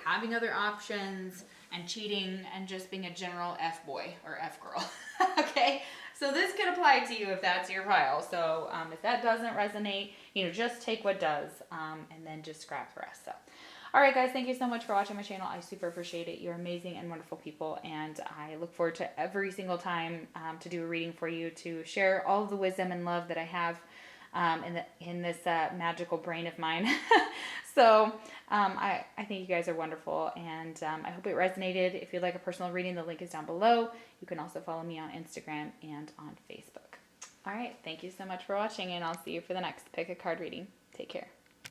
having other options, and cheating, and just being a general F-boy or F-girl, okay? So this could apply to you if that's your pile. So if that doesn't resonate, you know, just take what does, and then just scrap the rest. So, all right, guys, thank you so much for watching my channel. I super appreciate it. You're amazing and wonderful people, and I look forward to every single time to do a reading for you, to share all of the wisdom and love that I have in this magical brain of mine. So I think you guys are wonderful, and I hope it resonated. If you'd like a personal reading, the link is down below. You can also follow me on Instagram and on Facebook. All right, thank you so much for watching, and I'll see you for the next Pick a Card reading. Take care.